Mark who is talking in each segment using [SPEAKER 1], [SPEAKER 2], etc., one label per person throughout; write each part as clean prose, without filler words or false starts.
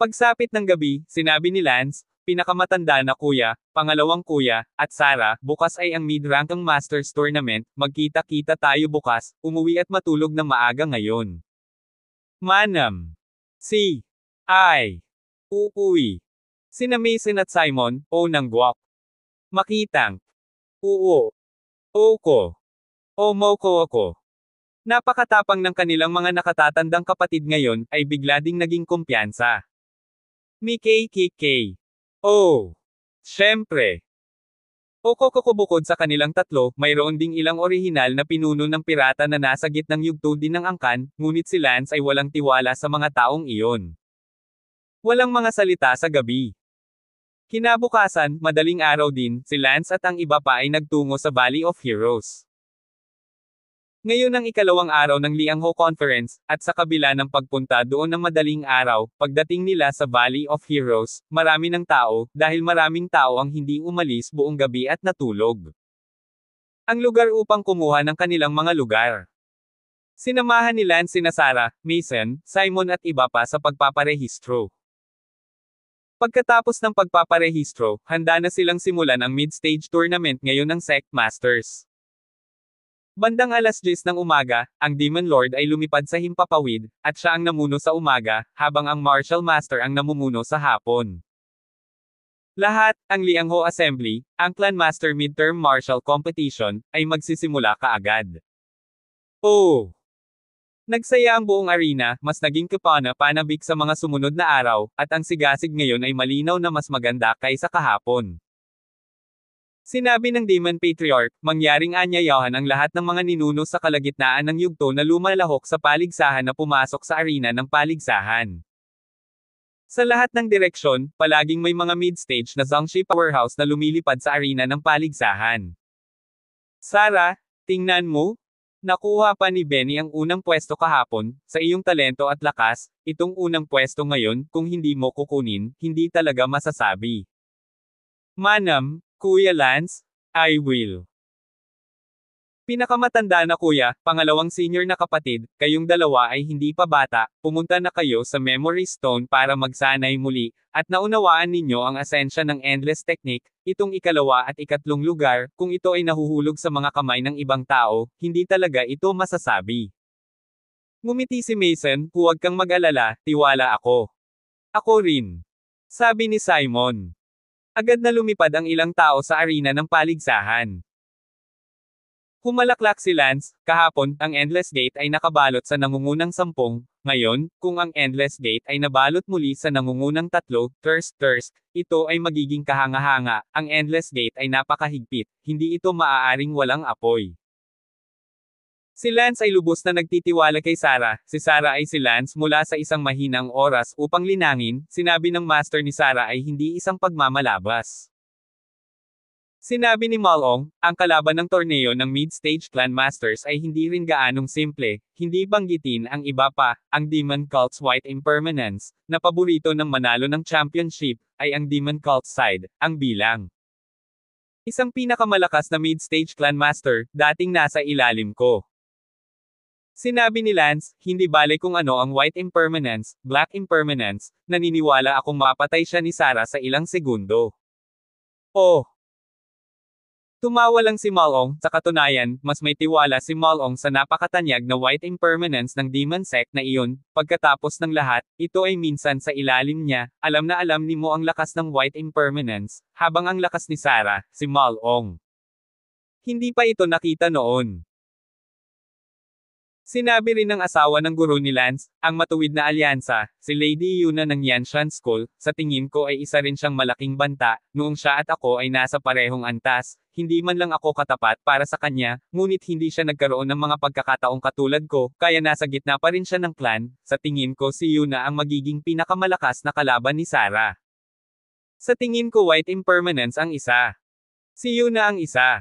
[SPEAKER 1] Pagsapit ng gabi, sinabi ni Lance, pinakamatanda na kuya, pangalawang kuya, at Sarah, bukas ay ang mid-rank ng Masters Tournament, magkita-kita tayo bukas, umuwi at matulog ng maaga ngayon. Manam. Si. Ay. Uuwi. Sina Mason at Simon, o ng guwak. Makitang. Oo. Oko. O moko ako. Napakatapang ng kanilang mga nakatatandang kapatid ngayon, ay bigla ding naging kumpiyansa. Mikay. Oh. Siyempre. O bukod sa kanilang tatlo, mayroon ding ilang orihinal na pinuno ng pirata na nasa gitnang yugto din ng angkan, ngunit si Lance ay walang tiwala sa mga taong iyon. Walang mga salita sa gabi. Kinabukasan, madaling araw din, si Lance at ang iba pa ay nagtungo sa Valley of Heroes. Ngayon ang ikalawang araw ng Liangho Conference, at sa kabila ng pagpunta doon ng madaling araw, pagdating nila sa Valley of Heroes, marami ng tao, dahil maraming tao ang hindi umalis buong gabi at natulog. Ang lugar upang kumuha ng kanilang mga lugar. Sinamahan ni Lance sina Sarah, Mason, Simon at iba pa sa pagpaparehistro. Pagkatapos ng pagpaparehistro, handa na silang simulan ang mid-stage tournament ngayon ng Sect Masters. Bandang alas 10 ng umaga, ang Demon Lord ay lumipad sa himpapawid, at siya ang namuno sa umaga, habang ang Martial Master ang namumuno sa hapon. Lahat, ang Liangho Assembly, ang Clan Master Midterm Martial Competition, ay magsisimula kaagad. Oh! Nagsaya ang buong arena, mas naging kapana-panabik sa mga sumunod na araw, at ang sigasig ngayon ay malinaw na mas maganda kaysa kahapon. Sinabi ng Demon Patriarch, mangyaring anyayahan ang lahat ng mga ninuno sa kalagitnaan ng yugto na lumalahok sa paligsahan na pumasok sa arena ng paligsahan. Sa lahat ng direksyon, palaging may mga mid-stage na Zhongxi powerhouse na lumilipad sa arena ng paligsahan. Sarah, tingnan mo? Nakuha pa ni Benny ang unang pwesto kahapon, sa iyong talento at lakas, itong unang pwesto ngayon, kung hindi mo kukunin, hindi talaga masasabi. Manam, Kuya Lance, I will. Pinakamatanda na kuya, pangalawang senior na kapatid, kayong dalawa ay hindi pa bata, pumunta na kayo sa Memory Stone para magsanay muli, at naunawaan ninyo ang asensya ng Endless Technique, itong ikalawa at ikatlong lugar, kung ito ay nahuhulog sa mga kamay ng ibang tao, hindi talaga ito masasabi. Ngumiti si Mason, huwag kang mag-alala, tiwala ako. Ako rin. Sabi ni Simon. Agad na lumipad ang ilang tao sa arena ng paligsahan. Humalaklak si Lance, kahapon, ang Endless Gate ay nakabalot sa nangungunang 10, ngayon, kung ang Endless Gate ay nabalot muli sa nangungunang 3, thirst, ito ay magiging kahanga-hanga, ang Endless Gate ay napakahigpit, hindi ito maaaring walang apoy. Si Lance ay lubos na nagtitiwala kay Sarah, si Sarah ay si Lance mula sa isang mahinang oras upang linangin, sinabi ng master ni Sarah ay hindi isang pagmamalabas. Sinabi ni Malong, ang kalaban ng torneo ng Mid-Stage Clan Masters ay hindi rin gaanong simple, hindi banggitin ang iba pa, ang Demon Cult's White Impermanence, na paborito ng manalo ng championship, ay ang Demon Cult side, ang bilang. Isang pinakamalakas na Mid-Stage Clan Master, dating nasa ilalim ko. Sinabi ni Lance, hindi bale kung ano ang White Impermanence, Black Impermanence, naniniwala akong mapatay siya ni Sarah sa ilang segundo. Oh! Tumawa lang si Malong, sa katunayan, mas may tiwala si Malong sa napakatanyag na White Impermanence ng Demon Sect na iyon, pagkatapos ng lahat, ito ay minsan sa ilalim niya, alam na alam ni mo ang lakas ng White Impermanence, habang ang lakas ni Sarah, si Malong. Hindi pa ito nakita noon. Sinabi rin ng asawa ng guro ni Lance, ang matuwid na alyansa, si Lady Yuna ng Yanshan School, sa tingin ko ay isa rin siyang malaking banta, noong siya at ako ay nasa parehong antas, hindi man lang ako katapat para sa kanya, ngunit hindi siya nagkaroon ng mga pagkakataong katulad ko, kaya nasa gitna pa rin siya ng clan, sa tingin ko si Yuna ang magiging pinakamalakas na kalaban ni Sarah. Sa tingin ko White Impermanence ang isa. Si Yuna ang isa.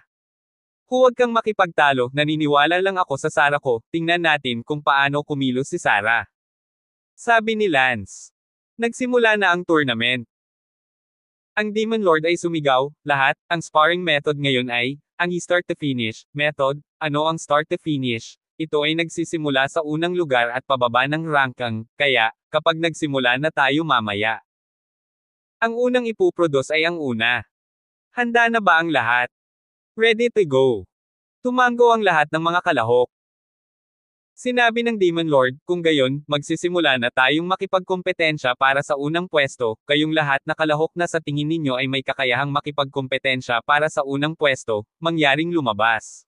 [SPEAKER 1] Huwag kang makipagtalo, naniniwala lang ako sa Sarah ko, tingnan natin kung paano kumilos si Sarah. Sabi ni Lance. Nagsimula na ang tournament. Ang Demon Lord ay sumigaw, lahat, ang sparring method ngayon ay, ang start to finish method, ano ang start to finish? ito ay nagsisimula sa unang lugar at pababa ng ranking, kaya, kapag nagsimula na tayo mamaya, ang unang ipuproduce ay ang una. Handa na ba ang lahat? Ready to go. Tumango ang lahat ng mga kalahok. Sinabi ng Demon Lord, kung gayon, magsisimula na tayong makipagkompetensya para sa unang pwesto, kayong lahat na kalahok na sa tingin ninyo ay may kakayahang makipagkompetensya para sa unang pwesto, mangyaring lumabas.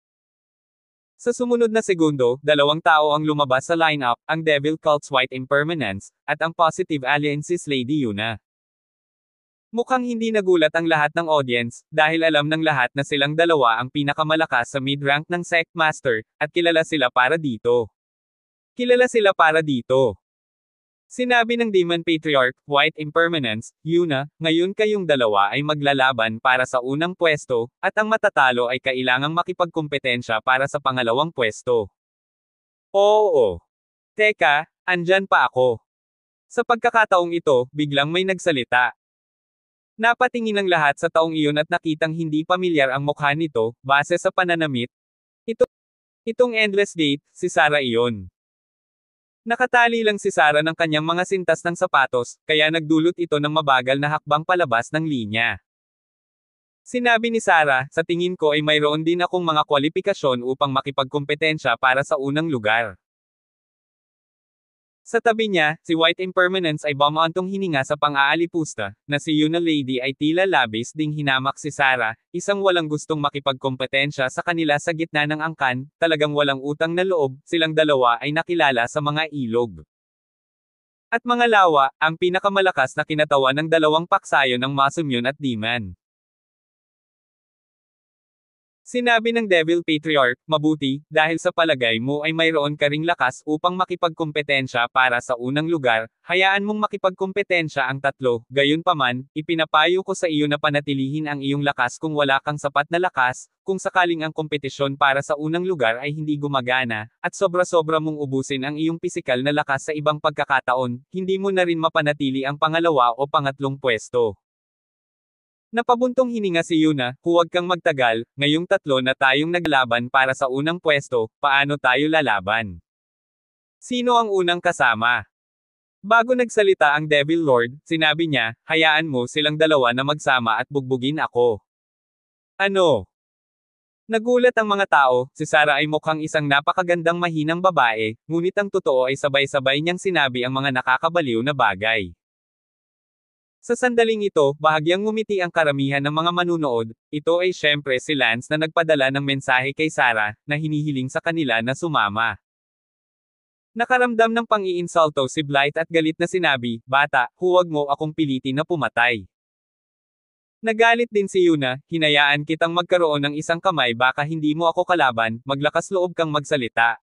[SPEAKER 1] Sa sumunod na segundo, dalawang tao ang lumabas sa lineup, ang Devil Cult's White Impermanence, at ang Positive Alliance's Lady Yuna. Mukhang hindi nagulat ang lahat ng audience, dahil alam ng lahat na silang dalawa ang pinakamalakas sa mid-rank ng Sect Master, at kilala sila para dito. Kilala sila para dito. Sinabi ng Demon Patriarch, White Impermanence, Yuna, ngayon kayong dalawa ay maglalaban para sa unang pwesto, at ang matatalo ay kailangang makipagkompetensya para sa pangalawang pwesto. Oo. Teka, andyan pa ako. Sa pagkakataong ito, biglang may nagsalita. Napatingin ang lahat sa taong iyon at nakitang hindi pamilyar ang mukha nito, base sa pananamit. Itong Endless Gate, si Sarah iyon. Nakatali lang si Sarah ng kanyang mga sintas ng sapatos, kaya nagdulot ito ng mabagal na hakbang palabas ng linya. Sinabi ni Sarah, sa tingin ko ay mayroon din akong mga kwalifikasyon upang makipagkompetensya para sa unang lugar. Sa tabi niya, si White Impermanence ay bumantong hininga sa pang-aalipusta, na si Yuna Lady ay tila labis ding hinamak si Sarah, isang walang gustong makipagkompetensya sa kanila sa gitna ng angkan, talagang walang utang na loob, silang dalawa ay nakilala sa mga ilog. At mga lawa, ang pinakamalakas na kinatawan ng dalawang paksayo ng Masumyun at Demon. Sinabi ng Devil Patriarch, mabuti, dahil sa palagay mo ay mayroon ka ring lakas upang makipagkompetensya para sa unang lugar, hayaan mong makipagkompetensya ang tatlo, gayunpaman, ipinapayo ko sa iyo na panatilihin ang iyong lakas kung wala kang sapat na lakas, kung sakaling ang kompetisyon para sa unang lugar ay hindi gumagana, at sobra-sobra mong ubusin ang iyong pisikal na lakas sa ibang pagkakataon, hindi mo na rin mapanatili ang pangalawa o pangatlong pwesto. Napabuntong hininga si Yuna, huwag kang magtagal, ngayong tatlo na tayong naglaban para sa unang pwesto, paano tayo lalaban? Sino ang unang kasama? Bago nagsalita ang Devil Lord, sinabi niya, hayaan mo silang dalawa na magsama at bugbugin ako. Ano? Nagulat ang mga tao, si Sarah ay mukhang isang napakagandang mahinang babae, ngunit ang totoo ay sabay-sabay niyang sinabi ang mga nakakabaliw na bagay. Sa sandaling ito, bahagyang ngumiti ang karamihan ng mga manunood, ito ay syempre si Lance na nagpadala ng mensahe kay Sarah, na hinihiling sa kanila na sumama. Nakaramdam ng pang-iinsulto si Blight at galit na sinabi, bata, huwag mo akong pilitin na pumatay. Nagalit din si Yuna, hinayaan kitang magkaroon ng isang kamay baka hindi mo ako kalaban, maglakas loob kang magsalita.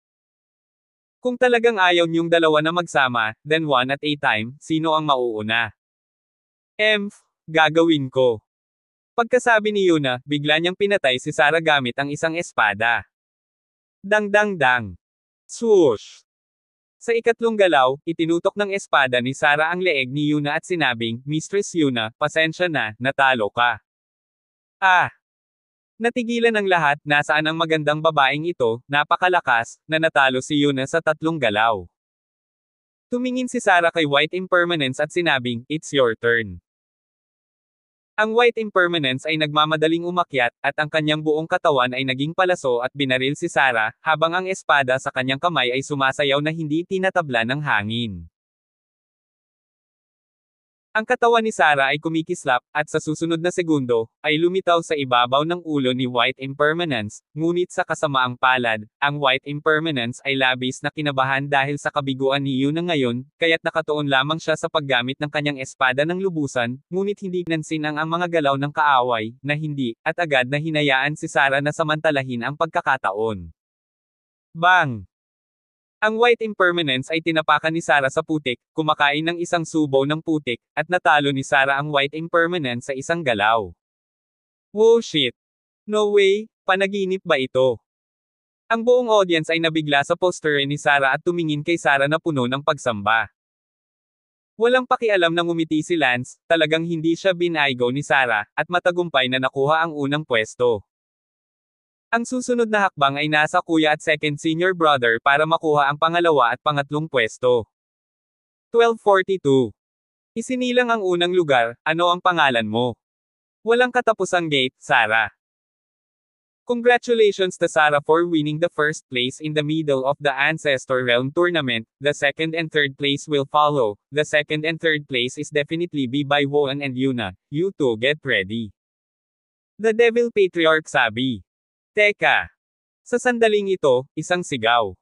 [SPEAKER 1] Kung talagang ayaw niyong dalawa na magsama, then one at a time, sino ang mauuna? Gagawin ko. Pagkasabi ni Yuna, bigla niyang pinatay si Sarah gamit ang isang espada. Dang. Swoosh! Sa ikatlong galaw, itinutok ng espada ni Sarah ang leeg ni Yuna at sinabing, Mistress Yuna, pasensya na, natalo ka. Natigilan ang lahat, nasaan ang magandang babaeng ito, napakalakas, na natalo si Yuna sa tatlong galaw. Tumingin si Sarah kay White Impermanence at sinabing, it's your turn. Ang White Impermanence ay nagmamadaling umakyat, at ang kanyang buong katawan ay naging palaso at binaril si Sarah, habang ang espada sa kanyang kamay ay sumasayaw na hindi tinatabla ng hangin. Ang katawan ni Sarah ay kumikislap, at sa susunod na segundo, ay lumitaw sa ibabaw ng ulo ni White Impermanence, ngunit sa kasamaang palad, ang White Impermanence ay labis na kinabahan dahil sa kabiguan ni Yuna ngayon, kaya't nakatuon lamang siya sa paggamit ng kanyang espada ng lubusan, ngunit hindi nansin ang mga galaw ng kaaway, na hindi, at agad na hinayaan si Sarah na samantalahin ang pagkakataon. Bang! Ang White Impermanence ay tinapakan ni Sarah sa putik, kumakain ng isang subo ng putik, at natalo ni Sarah ang White Impermanence sa isang galaw. Wow shit! No way, panaginip ba ito? Ang buong audience ay nabigla sa poster ni Sarah at tumingin kay Sarah na puno ng pagsamba. Walang pakialam na ngumiti si Lance, talagang hindi siya binaygo ni Sarah, at matagumpay na nakuha ang unang pwesto. Ang susunod na hakbang ay nasa kuya at second senior brother para makuha ang pangalawa at pangatlong pwesto. 1242. Isinilang ang unang lugar, ano ang pangalan mo? Walang katapusang gate, Sarah. Congratulations to Sarah for winning the first place in the middle of the Ancestor Realm tournament. The second and third place will follow. The second and third place is definitely be by Woan and Yuna. You two get ready. The Devil Patriarch sabi. Teka. Sa sandaling ito, isang sigaw.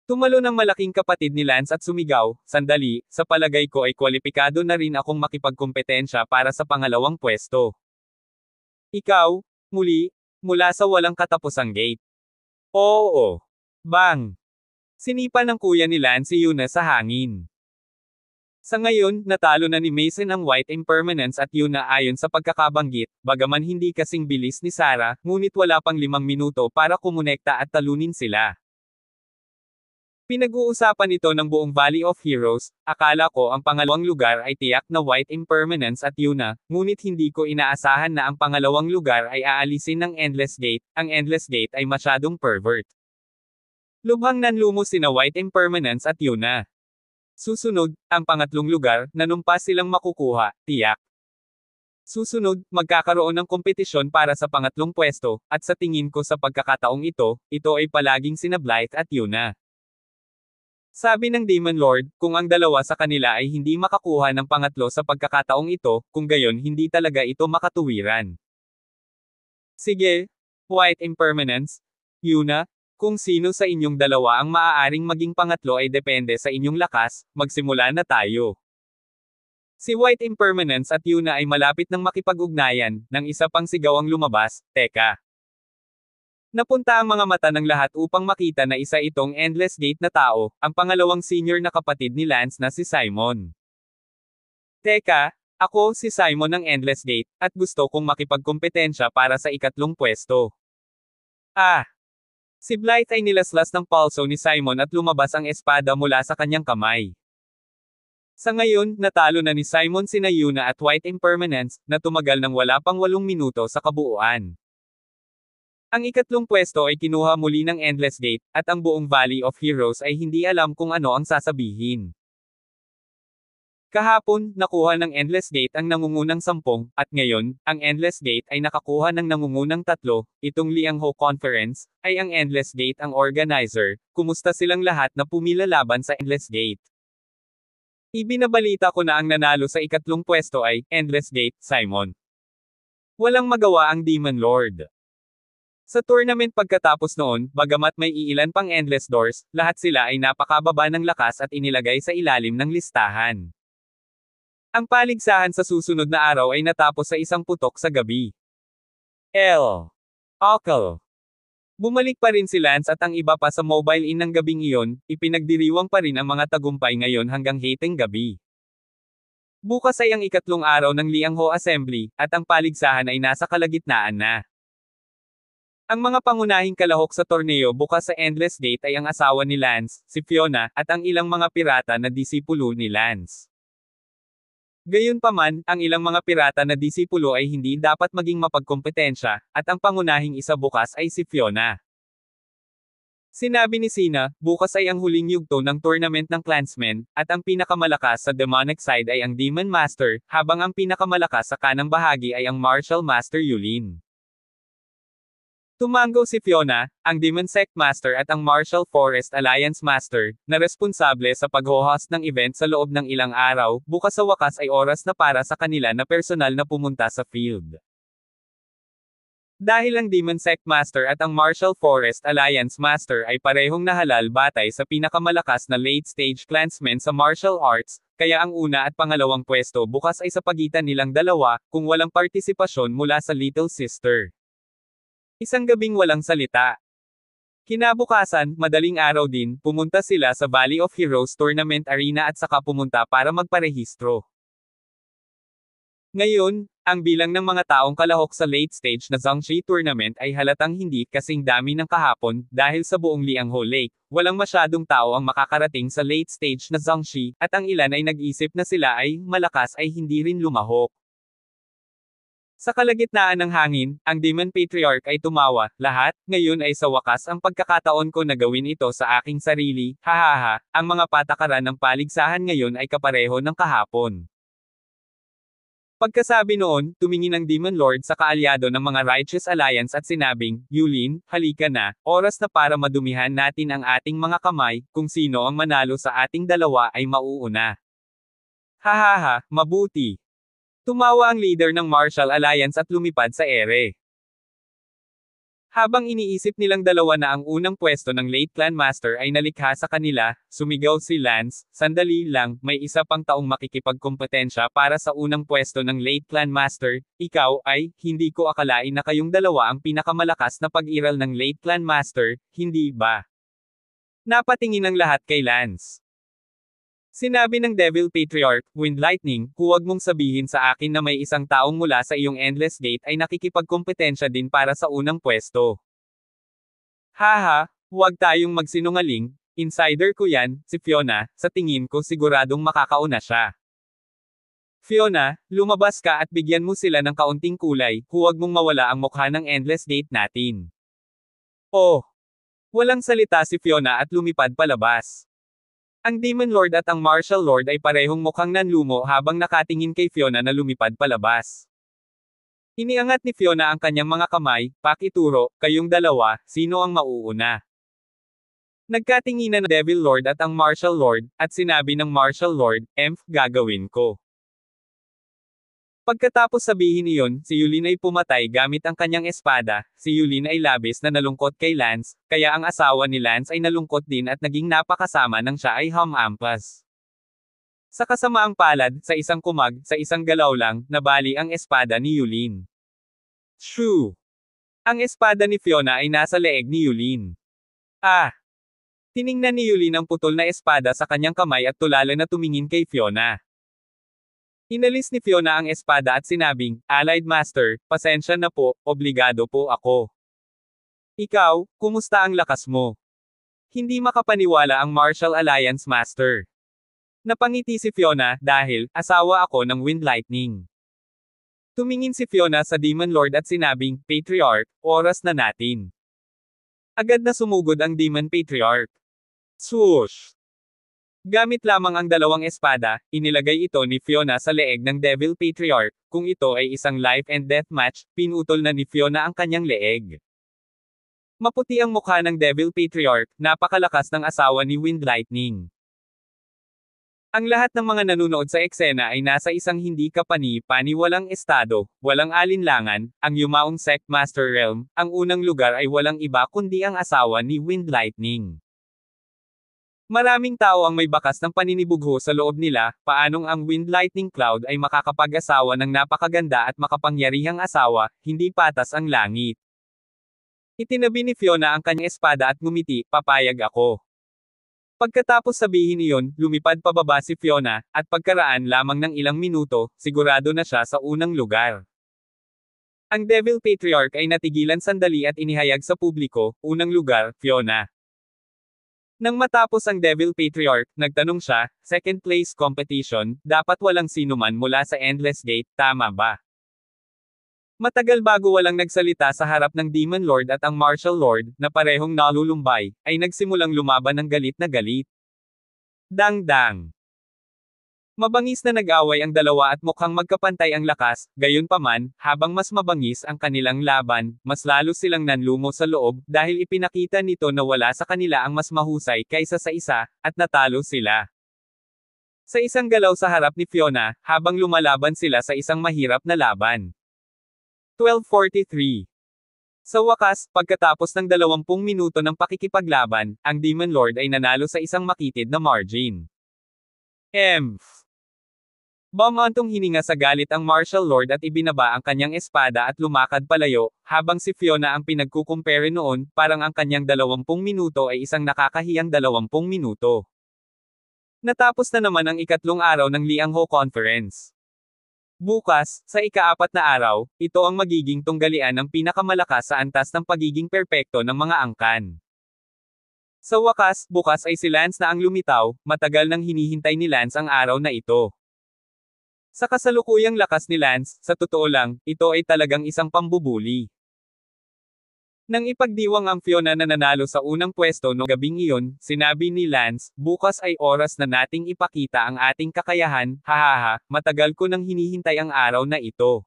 [SPEAKER 1] Tumalo ng malaking kapatid ni Lance at sumigaw, sandali, sa palagay ko ay kwalipikado na rin akong makipagkompetensya para sa pangalawang pwesto. Ikaw, muli, mula sa walang katapusang gate. Oo. Bang! Sinipa ng kuya ni Lance si Yuna sa hangin. Sa ngayon, natalo na ni Mason ang White Impermanence at Yuna ayon sa pagkakabanggit, bagaman hindi kasing bilis ni Sarah, ngunit wala pang 5 minuto para kumonekta at talunin sila. Pinag-uusapan ito ng buong Valley of Heroes, akala ko ang pangalawang lugar ay tiyak na White Impermanence at Yuna, ngunit hindi ko inaasahan na ang pangalawang lugar ay aalisin ng Endless Gate, ang Endless Gate ay masyadong pervert. Lubhang nanlumo sina White Impermanence at Yuna. Susunod, ang pangatlong lugar, nanumpa silang makukuha, tiyak. Susunod, magkakaroon ng kompetisyon para sa pangatlong pwesto, at sa tingin ko sa pagkakataong ito ay palaging sina Blythe at Yuna. Sabi ng Demon Lord, kung ang dalawa sa kanila ay hindi makakuha ng pangatlo sa pagkakataong ito, kung gayon hindi talaga ito makatuwiran. Sige, White Impermanence, Yuna, kung sino sa inyong dalawa ang maaaring maging pangatlo ay depende sa inyong lakas, magsimula na tayo. Si White Impermanence at Yuna ay malapit ng makipag-ugnayan, nang isa pang sigaw ang lumabas, teka. Napunta ang mga mata ng lahat upang makita na isa itong Endless Gate na tao, ang pangalawang senior na kapatid ni Lance na si Simon. Teka, ako si Simon ng Endless Gate, at gusto kong makipagkompetensya para sa ikatlong pwesto. Ah! Si Blythe ay nilaslas ng palso ni Simon at lumabas ang espada mula sa kanyang kamay. Sa ngayon, natalo na ni Simon sina Yuna at White Impermanence, na tumagal ng wala pang 8 minuto sa kabuuan. Ang ikatlong pwesto ay kinuha muli ng Endless Gate, at ang buong Valley of Heroes ay hindi alam kung ano ang sasabihin. Kahapon, nakuha ng Endless Gate ang nangungunang 10, at ngayon, ang Endless Gate ay nakakuha ng nangungunang 3, itong Liangho Conference, ay ang Endless Gate ang organizer, kumusta silang lahat na pumila laban sa Endless Gate. Ibinabalita ko na ang nanalo sa ikatlong pwesto ay, Endless Gate, Simon. Walang magawa ang Demon Lord. Sa tournament pagkatapos noon, bagamat may iilan pang Endless Doors, lahat sila ay napakababa ng lakas at inilagay sa ilalim ng listahan. Ang paligsahan sa susunod na araw ay natapos sa isang putok sa gabi. Okal. Bumalik pa rin si Lance at ang iba pa sa mobile inn ng gabing iyon, ipinagdiriwang pa rin ang mga tagumpay ngayon hanggang hating gabi. Bukas ay ang ikatlong araw ng Liangho Assembly, at ang paligsahan ay nasa kalagitnaan na. Ang mga pangunahing kalahok sa torneo bukas sa Endless Gate ay ang asawa ni Lance, si Fiona, at ang ilang mga pirata na disipulo ni Lance. Gayunpaman, ang ilang mga pirata na disipulo ay hindi dapat maging mapagkompetensya, at ang pangunahing isa bukas ay si Fiona. Sinabi ni Sina, bukas ay ang huling yugto ng tournament ng Clansmen, at ang pinakamalakas sa demonic side ay ang Demon Master, habang ang pinakamalakas sa kanang bahagi ay ang Martial Master Yulin. Tumango si Fiona, ang Demon Sect Master at ang Martial Forest Alliance Master, na responsable sa pag-host ng event sa loob ng ilang araw, bukas sa wakas ay oras na para sa kanila na personal na pumunta sa field. Dahil ang Demon Sect Master at ang Martial Forest Alliance Master ay parehong nahalal batay sa pinakamalakas na late-stage clansmen sa martial arts, kaya ang una at pangalawang pwesto bukas ay sa pagitan nilang dalawa, kung walang partisipasyon mula sa Little Sister. Isang gabing walang salita. Kinabukasan, madaling araw din, pumunta sila sa Valley of Heroes Tournament Arena at saka pumunta para magparehistro. Ngayon, ang bilang ng mga taong kalahok sa late stage na Zhangxi Tournament ay halatang hindi kasing dami ng kahapon, dahil sa buong Liangho Lake, walang masyadong tao ang makakarating sa late stage na Zhangxi, at ang ilan ay nag-isip na sila ay malakas ay hindi rin lumahok. Sa kalagitnaan ng hangin, ang Demon Patriarch ay tumawa, lahat, ngayon ay sa wakas ang pagkakataon ko na gawin ito sa aking sarili, hahaha, ang mga patakaran ng paligsahan ngayon ay kapareho ng kahapon. Pagkasabi noon, tumingin ang Demon Lord sa kaalyado ng mga Righteous Alliance at sinabing, Yulin, halika na, oras na para madumihan natin ang ating mga kamay, kung sino ang manalo sa ating dalawa ay mauuna. Hahaha, mabuti. Tumawa ang leader ng Martial Alliance at lumipad sa ere. Habang iniisip nilang dalawa na ang unang pwesto ng Late Clan Master ay nalikha sa kanila, sumigaw si Lance, sandali lang, may isa pang taong makikipagkompetensya para sa unang pwesto ng Late Clan Master, ikaw ay, hindi ko akalain na kayong dalawa ang pinakamalakas na pag-iral ng Late Clan Master, hindi ba? Napatingin ang lahat kay Lance. Sinabi ng Devil Patriarch, Wind Lightning, huwag mong sabihin sa akin na may isang taong mula sa iyong Endless Gate ay nakikipagkompetensya din para sa unang pwesto. Haha, huwag tayong magsinungaling, insider ko yan, si Fiona, sa tingin ko siguradong makakauna siya. Fiona, lumabas ka at bigyan mo sila ng kaunting kulay, huwag mong mawala ang mukha ng Endless Gate natin. Oh! Walang salita si Fiona at lumipad palabas. Ang Demon Lord at ang Martial Lord ay parehong mukhang nanlumo habang nakatingin kay Fiona na lumipad palabas. Iniangat ni Fiona ang kanyang mga kamay, pakituro, kayong dalawa, sino ang mauuna? Nagkatinginan ng Devil Lord at ang Martial Lord, at sinabi ng Martial Lord, gagawin ko. Pagkatapos sabihin iyon, si Yulin ay pumatay gamit ang kanyang espada, si Yulin ay labis na nalungkot kay Lance, kaya ang asawa ni Lance ay nalungkot din at naging napakasama nang siya ay humampas. Sa kasamaang palad, sa isang kumag, sa isang galaw lang, nabali ang espada ni Yulin. Shoo! Ang espada ni Fiona ay nasa leeg ni Yulin. Ah! Tiningnan ni Yulin ang putol na espada sa kanyang kamay at tulala na tumingin kay Fiona. Inalis ni Fiona ang espada at sinabing, Allied Master, pasensya na po, obligado po ako. Ikaw, kumusta ang lakas mo? Hindi makapaniwala ang Martial Alliance Master. Napangiti si Fiona, dahil, asawa ako ng Wind Lightning. Tumingin si Fiona sa Demon Lord at sinabing, Patriarch, oras na natin. Agad na sumugod ang Demon Patriarch. Swoosh! Gamit lamang ang dalawang espada, inilagay ito ni Fiona sa leeg ng Devil Patriarch, kung ito ay isang life and death match, pinutol na ni Fiona ang kanyang leeg. Maputi ang mukha ng Devil Patriarch, napakalakas ng asawa ni Wind Lightning. Ang lahat ng mga nanunood sa eksena ay nasa isang hindi kapani-pani walang estado, walang alinlangan, ang yumaong Sect Master Realm, ang unang lugar ay walang iba kundi ang asawa ni Wind Lightning. Maraming tao ang may bakas ng paninibugho sa loob nila, paanong ang Wind Lightning Cloud ay makakapag-asawa ng napakaganda at makapangyarihang asawa, hindi patas ang langit. Itinabi ni Fiona ang kanyang espada at ngumiti, papayag ako. Pagkatapos sabihin iyon, lumipad pababa si Fiona, at pagkaraan lamang ng ilang minuto, sigurado na siya sa unang lugar. Ang Devil Patriarch ay natigilan sandali at inihayag sa publiko, unang lugar, Fiona. Nang matapos ang Devil Patriarch, nagtanong siya, second place competition, dapat walang sinuman mula sa Endless Gate, tama ba? Matagal bago walang nagsalita sa harap ng Demon Lord at ang Martial Lord, na parehong nalulumbay, ay nagsimulang lumaban ng galit na galit. Dang-dang! Mabangis na nag-away ang dalawa at mukhang magkapantay ang lakas, gayunpaman, habang mas mabangis ang kanilang laban, mas lalo silang nanlumo sa loob, dahil ipinakita nito na wala sa kanila ang mas mahusay kaysa sa isa, at natalo sila. Sa isang galaw sa harap ni Fiona, habang lumalaban sila sa isang mahirap na laban. 12:43. Sa wakas, pagkatapos ng 20 minuto ng pakikipaglaban, ang Demon Lord ay nanalo sa isang makitid na margin. Bumantong hininga sa galit ang Martial Lord at ibinaba ang kanyang espada at lumakad palayo, habang si Fiona ang pinagkukumpere noon, parang ang kanyang 20 minuto ay isang nakakahiyang 20 minuto. Natapos na naman ang ikatlong araw ng Liangho Conference. Bukas, sa ika-4 na araw, ito ang magiging tunggalian ng pinakamalakas sa antas ng pagiging perpekto ng mga angkan. Sa wakas, bukas ay si Lance na ang lumitaw, matagal nang hinihintay ni Lance ang araw na ito. Sa kasalukuyang lakas ni Lance, sa totoo lang, ito ay talagang isang pambubuli. Nang ipagdiwang ang Fiona na nanalo sa unang pwesto no gabing iyon, sinabi ni Lance, bukas ay oras na nating ipakita ang ating kakayahan, hahaha, matagal ko nang hinihintay ang araw na ito.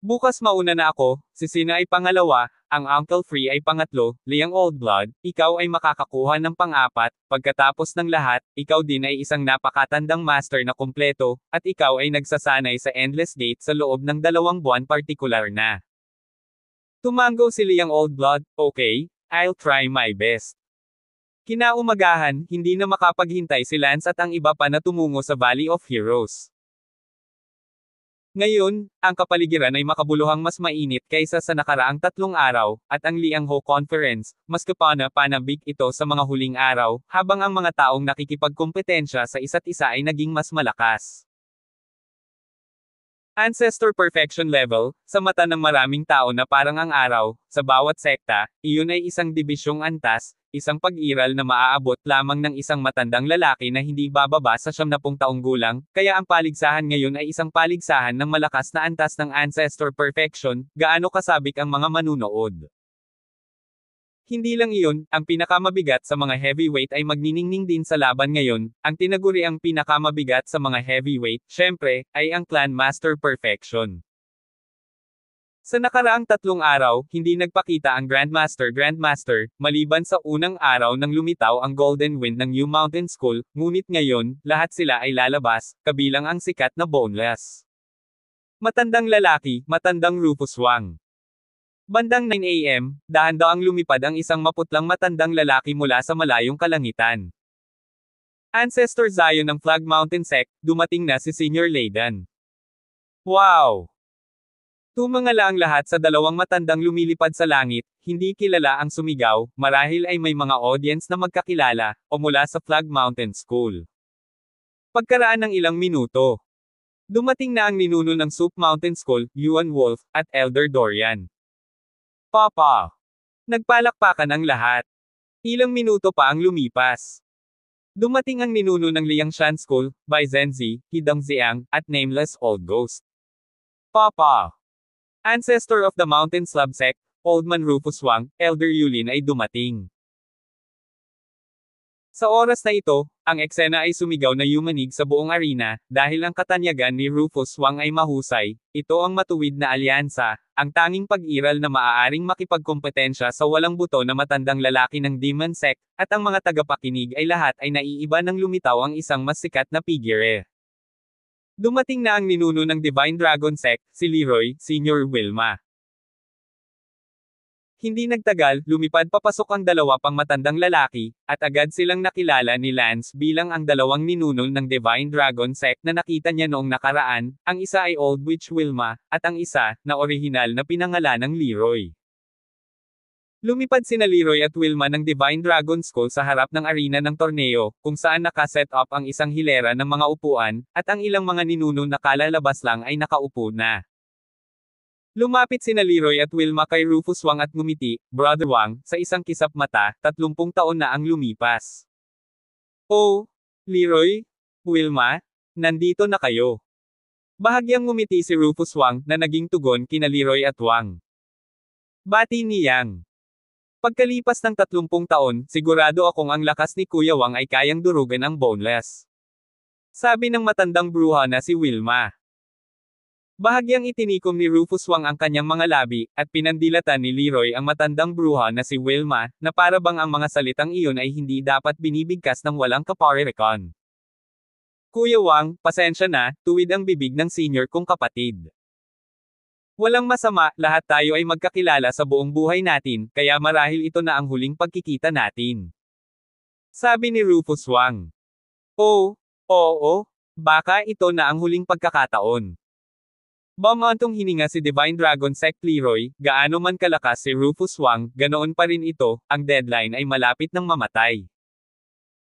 [SPEAKER 1] Bukas mauna na ako, si Sina ay pangalawa, ang Uncle Free ay pangatlo, Liang Old Blood, ikaw ay makakakuha ng pang-apat, pagkatapos ng lahat, ikaw din ay isang napakatandang master na kumpleto, at ikaw ay nagsasanay sa Endless Gate sa loob ng 2 buwan partikular na. Tumango si Liang Old Blood, okay, I'll try my best. Kinaumagahan, hindi na makapaghintay si Lance at ang iba pa na tumungo sa Valley of Heroes. Ngayon, ang kapaligiran ay makabuluhang mas mainit kaysa sa nakaraang 3 araw, at ang Liangho Conference, mas kapanabik ito sa mga huling araw, habang ang mga taong nakikipagkompetensya sa isa't isa ay naging mas malakas. Ancestor Perfection Level, sa mata ng maraming tao na parang ang araw, sa bawat sekta, iyon ay isang dibisyong antas, isang pag-iral na maaabot lamang ng isang matandang lalaki na hindi bababa sa 70 taong gulang, kaya ang paligsahan ngayon ay isang paligsahan ng malakas na antas ng Ancestor Perfection, gaano kasabik ang mga manunood. Hindi lang iyon, ang pinakamabigat sa mga heavyweight ay magniningning din sa laban ngayon, ang tinaguri ang pinakamabigat sa mga heavyweight, syempre, ay ang Clan Master Perfection. Sa nakaraang 3 araw, hindi nagpakita ang Grandmaster, maliban sa unang araw nang lumitaw ang Golden Wind ng New Mountain School, ngunit ngayon, lahat sila ay lalabas, kabilang ang sikat na Boneless. Matandang lalaki, matandang Rufus Wang. Bandang 9 AM, dahan-daang lumipad ang isang maputlang matandang lalaki mula sa malayong kalangitan. Ancestor Zion ng Flag Mountain Sect, dumating na si Senior Layden. Wow! Tumangala ang lahat sa 2 matandang lumilipad sa langit, hindi kilala ang sumigaw, marahil ay may mga audience na magkakilala, o mula sa Flag Mountain School. Pagkaraan ng ilang minuto, dumating na ang ninuno ng Soup Mountain School, Yuan Wolf, at Elder Dorian. Papa! Nagpalakpakan ang lahat. Ilang minuto pa ang lumipas. Dumating ang ninuno ng Liangshan School, by Zenzi, Hidong Ziang, at Nameless Old Ghost. Papa! Ancestor of the Mountain Slab Sect, Old Man Rufus Wang, Elder Yulin ay dumating. Sa oras na ito, ang eksena ay sumigaw na yumanig sa buong arena, dahil ang katanyagan ni Rufus Wang ay mahusay, ito ang matuwid na alyansa, ang tanging pag-iral na maaaring makipagkompetensya sa walang buto na matandang lalaki ng Demon Sect, at ang mga tagapakinig ay lahat ay naiiba nang lumitaw ang isang mas sikat na figure. Dumating na ang ninuno ng Divine Dragon Sect, si Leroy, Senior Wilma. Hindi nagtagal, lumipad papasok ang 2 pang matandang lalaki, at agad silang nakilala ni Lance bilang ang 2 ninuno ng Divine Dragon Sect na nakita niya noong nakaraan, ang isa ay Old Witch Wilma, at ang isa, na orihinal na pinangalanang Leroy. Lumipad sina Leroy at Wilma ng Divine Dragon School sa harap ng arena ng torneo, kung saan nakaset up ang isang hilera ng mga upuan, at ang ilang mga ninuno na kalalabas lang ay nakaupo na. Lumapit sina Leroy at Wilma kay Rufus Wang at ngumiti, Brother Wang, sa isang kisap mata, 30 taon na ang lumipas. Oh, Leroy? Wilma? Nandito na kayo. Bahagyang ngumiti si Rufus Wang, na naging tugon kina Leroy at Wang. Bati ni Yang. Pagkalipas ng 30 taon, sigurado akong ang lakas ni Kuya Wang ay kayang durugan ang Boneless. Sabi ng matandang bruha na si Wilma. Bahagyang itinikom ni Rufus Wang ang kanyang mga labi, at pinandilatan ni Leroy ang matandang bruha na si Wilma, na para bang ang mga salitang iyon ay hindi dapat binibigkas ng walang kaparirikon. Kuya Wang, pasensya na, tuwid ang bibig ng senior kong kapatid. Walang masama, lahat tayo ay magkakilala sa buong buhay natin, kaya marahil ito na ang huling pagkikita natin. Sabi ni Rufus Wang. Oo, baka ito na ang huling pagkakataon. Bumantong hininga si Divine Dragon Sect Leroy, gaano man kalakas si Rufus Wang, ganoon pa rin ito, ang deadline ay malapit ng mamatay.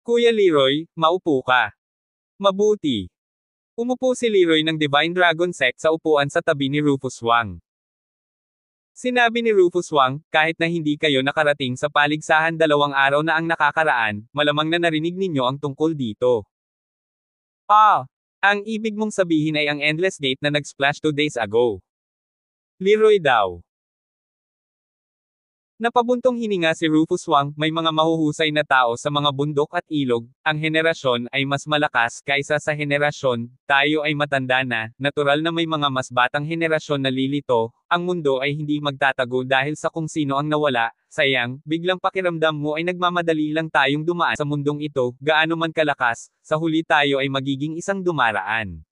[SPEAKER 1] Kuya Leroy, maupo ka. Mabuti. Umupo si Leroy ng Divine Dragon Sect sa upuan sa tabi ni Rufus Wang. Sinabi ni Rufus Wang, kahit na hindi kayo nakarating sa paligsahan 2 araw na ang nakakaraan, malamang na narinig ninyo ang tungkol dito. Ang ibig mong sabihin ay ang Endless Gate na nag-splash 2 days ago. Leroy daw. Napabuntong hininga si Rufus Wang, may mga mahuhusay na tao sa mga bundok at ilog, ang henerasyon ay mas malakas kaysa sa henerasyon, tayo ay matanda na, natural na may mga mas batang henerasyon na lilito, ang mundo ay hindi magtatago dahil sa kung sino ang nawala, sayang, biglang pakiramdam mo ay nagmamadali lang tayong dumaan sa mundong ito, gaano man kalakas, sa huli tayo ay magiging isang dumaraan.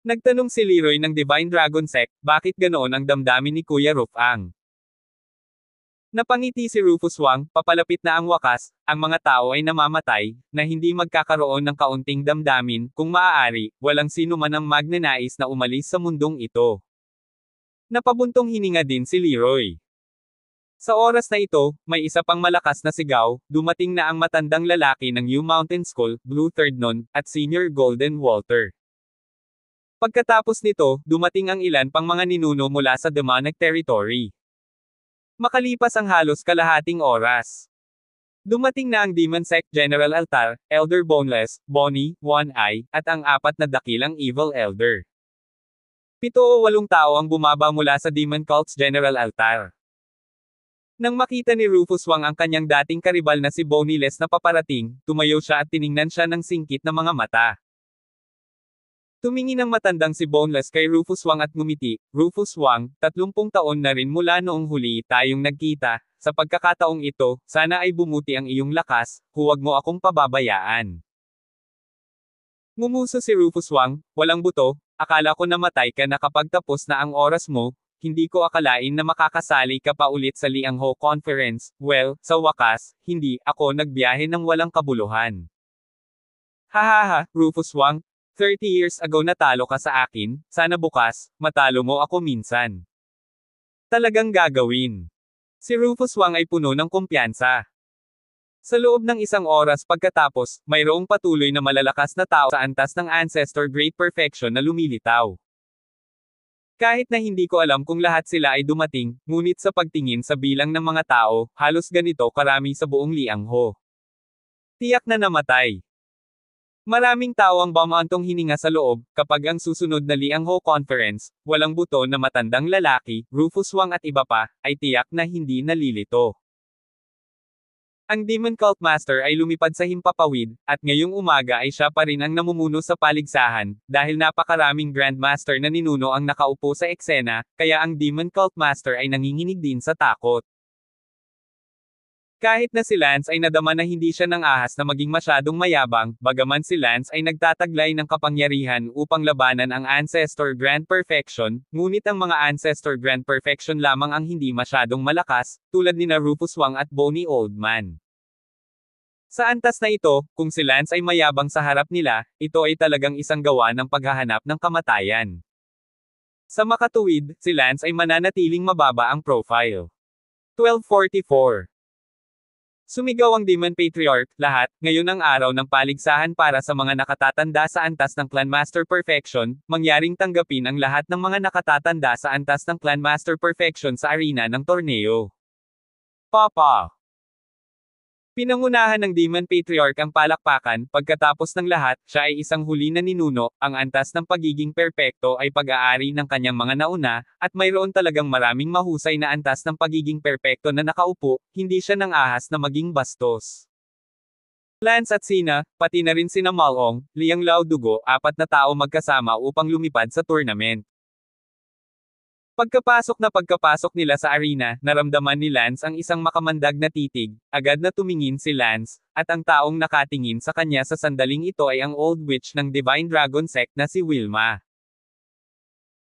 [SPEAKER 1] Nagtanong si Leroy ng Divine Dragon Sect, bakit ganoon ang damdamin ni Kuya Rufang? Napangiti si Rufus Wang, papalapit na ang wakas, ang mga tao ay namamatay, na hindi magkakaroon ng kaunting damdamin, kung maaari, walang sino man ang magnanais na umalis sa mundong ito. Napabuntong hininga din si Leroy. Sa oras na ito, may isa pang malakas na sigaw, dumating na ang matandang lalaki ng New Mountain School, Blue Third Nun, at Senior Golden Walter. Pagkatapos nito, dumating ang ilan pang mga ninuno mula sa demonic territory. Makalipas ang halos kalahating oras. Dumating na ang Demon Sect General Altar, Elder Boneless, Bonnie, One Eye, at ang 4 na dakilang Evil Elder. 7 o 8 tao ang bumaba mula sa Demon Cult's General Altar. Nang makita ni Rufus Wang ang kanyang dating karibal na si Boneless na paparating, tumayo siya at tiningnan siya ng singkit na mga mata. Tumingin ang matandang si Boneless kay Rufus Wang at ngumiti, Rufus Wang, 30 taon na rin mula noong huli tayong nagkita, sa pagkakataong ito, sana ay bumuti ang iyong lakas, huwag mo akong pababayaan. Ngumuso si Rufus Wang, walang buto, akala ko namatay ka na kapag tapos na ang oras mo, hindi ko akalain na makakasali ka pa ulit sa Liang Ho Conference, well, sa wakas, hindi ako nagbiyahe ng walang kabuluhan. Hahaha, Rufus Wang, 30 years ago natalo ka sa akin, sana bukas, matalo mo ako minsan. Talagang gagawin. Si Rufus Wang ay puno ng kumpiyansa. Sa loob ng 1 oras pagkatapos, mayroong patuloy na malalakas na tao sa antas ng Ancestor Great Perfection na lumilitaw. Kahit na hindi ko alam kung lahat sila ay dumating, ngunit sa pagtingin sa bilang ng mga tao, halos ganito karami sa buong Liang Ho. Tiyak na namatay. Maraming tao ang bumantong hininga sa loob, kapag ang susunod na Liang Ho Conference, walang buto na matandang lalaki, Rufus Wang at iba pa, ay tiyak na hindi nalilito. Ang Demon Cult Master ay lumipad sa himpapawid, at ngayong umaga ay siya pa rin ang namumuno sa paligsahan, dahil napakaraming Grandmaster na ninuno ang nakaupo sa eksena, kaya ang Demon Cult Master ay nanginginig din sa takot. Kahit na si Lance ay nadama na hindi siya nang ahas na maging masyadong mayabang, bagaman si Lance ay nagtataglay ng kapangyarihan upang labanan ang Ancestor Grand Perfection, ngunit ang mga Ancestor Grand Perfection lamang ang hindi masyadong malakas, tulad nina Rufus Wang at Bonnie Oldman. Sa antas na ito, kung si Lance ay mayabang sa harap nila, ito ay talagang isang gawa ng paghahanap ng kamatayan. Sa makatuwid, si Lance ay mananatiling mababa ang profile. 1244. Sumigaw ang Demon Patriarch, lahat, ngayon ang araw ng paligsahan para sa mga nakatatanda sa antas ng Clan Master Perfection, mangyaring tanggapin ang lahat ng mga nakatatanda sa antas ng Clan Master Perfection sa arena ng torneo. Papa! Pinangunahan ng Demon Patriarch ang palakpakan, pagkatapos ng lahat, siya ay isang huli na ninuno, ang antas ng pagiging perpekto ay pag-aari ng kanyang mga nauna, at mayroon talagang maraming mahusay na antas ng pagiging perpekto na nakaupo, hindi siya nang ahas na maging bastos. Lance at Sina, pati na rin sina Malong, Liang Lao Dugo, 4 na tao magkasama upang lumipad sa tournament. Pagkapasok nila sa arena, naramdaman ni Lance ang isang makamandag na titig, agad na tumingin si Lance, at ang taong nakatingin sa kanya sa sandaling ito ay ang Old Witch ng Divine Dragon Sect na si Wilma.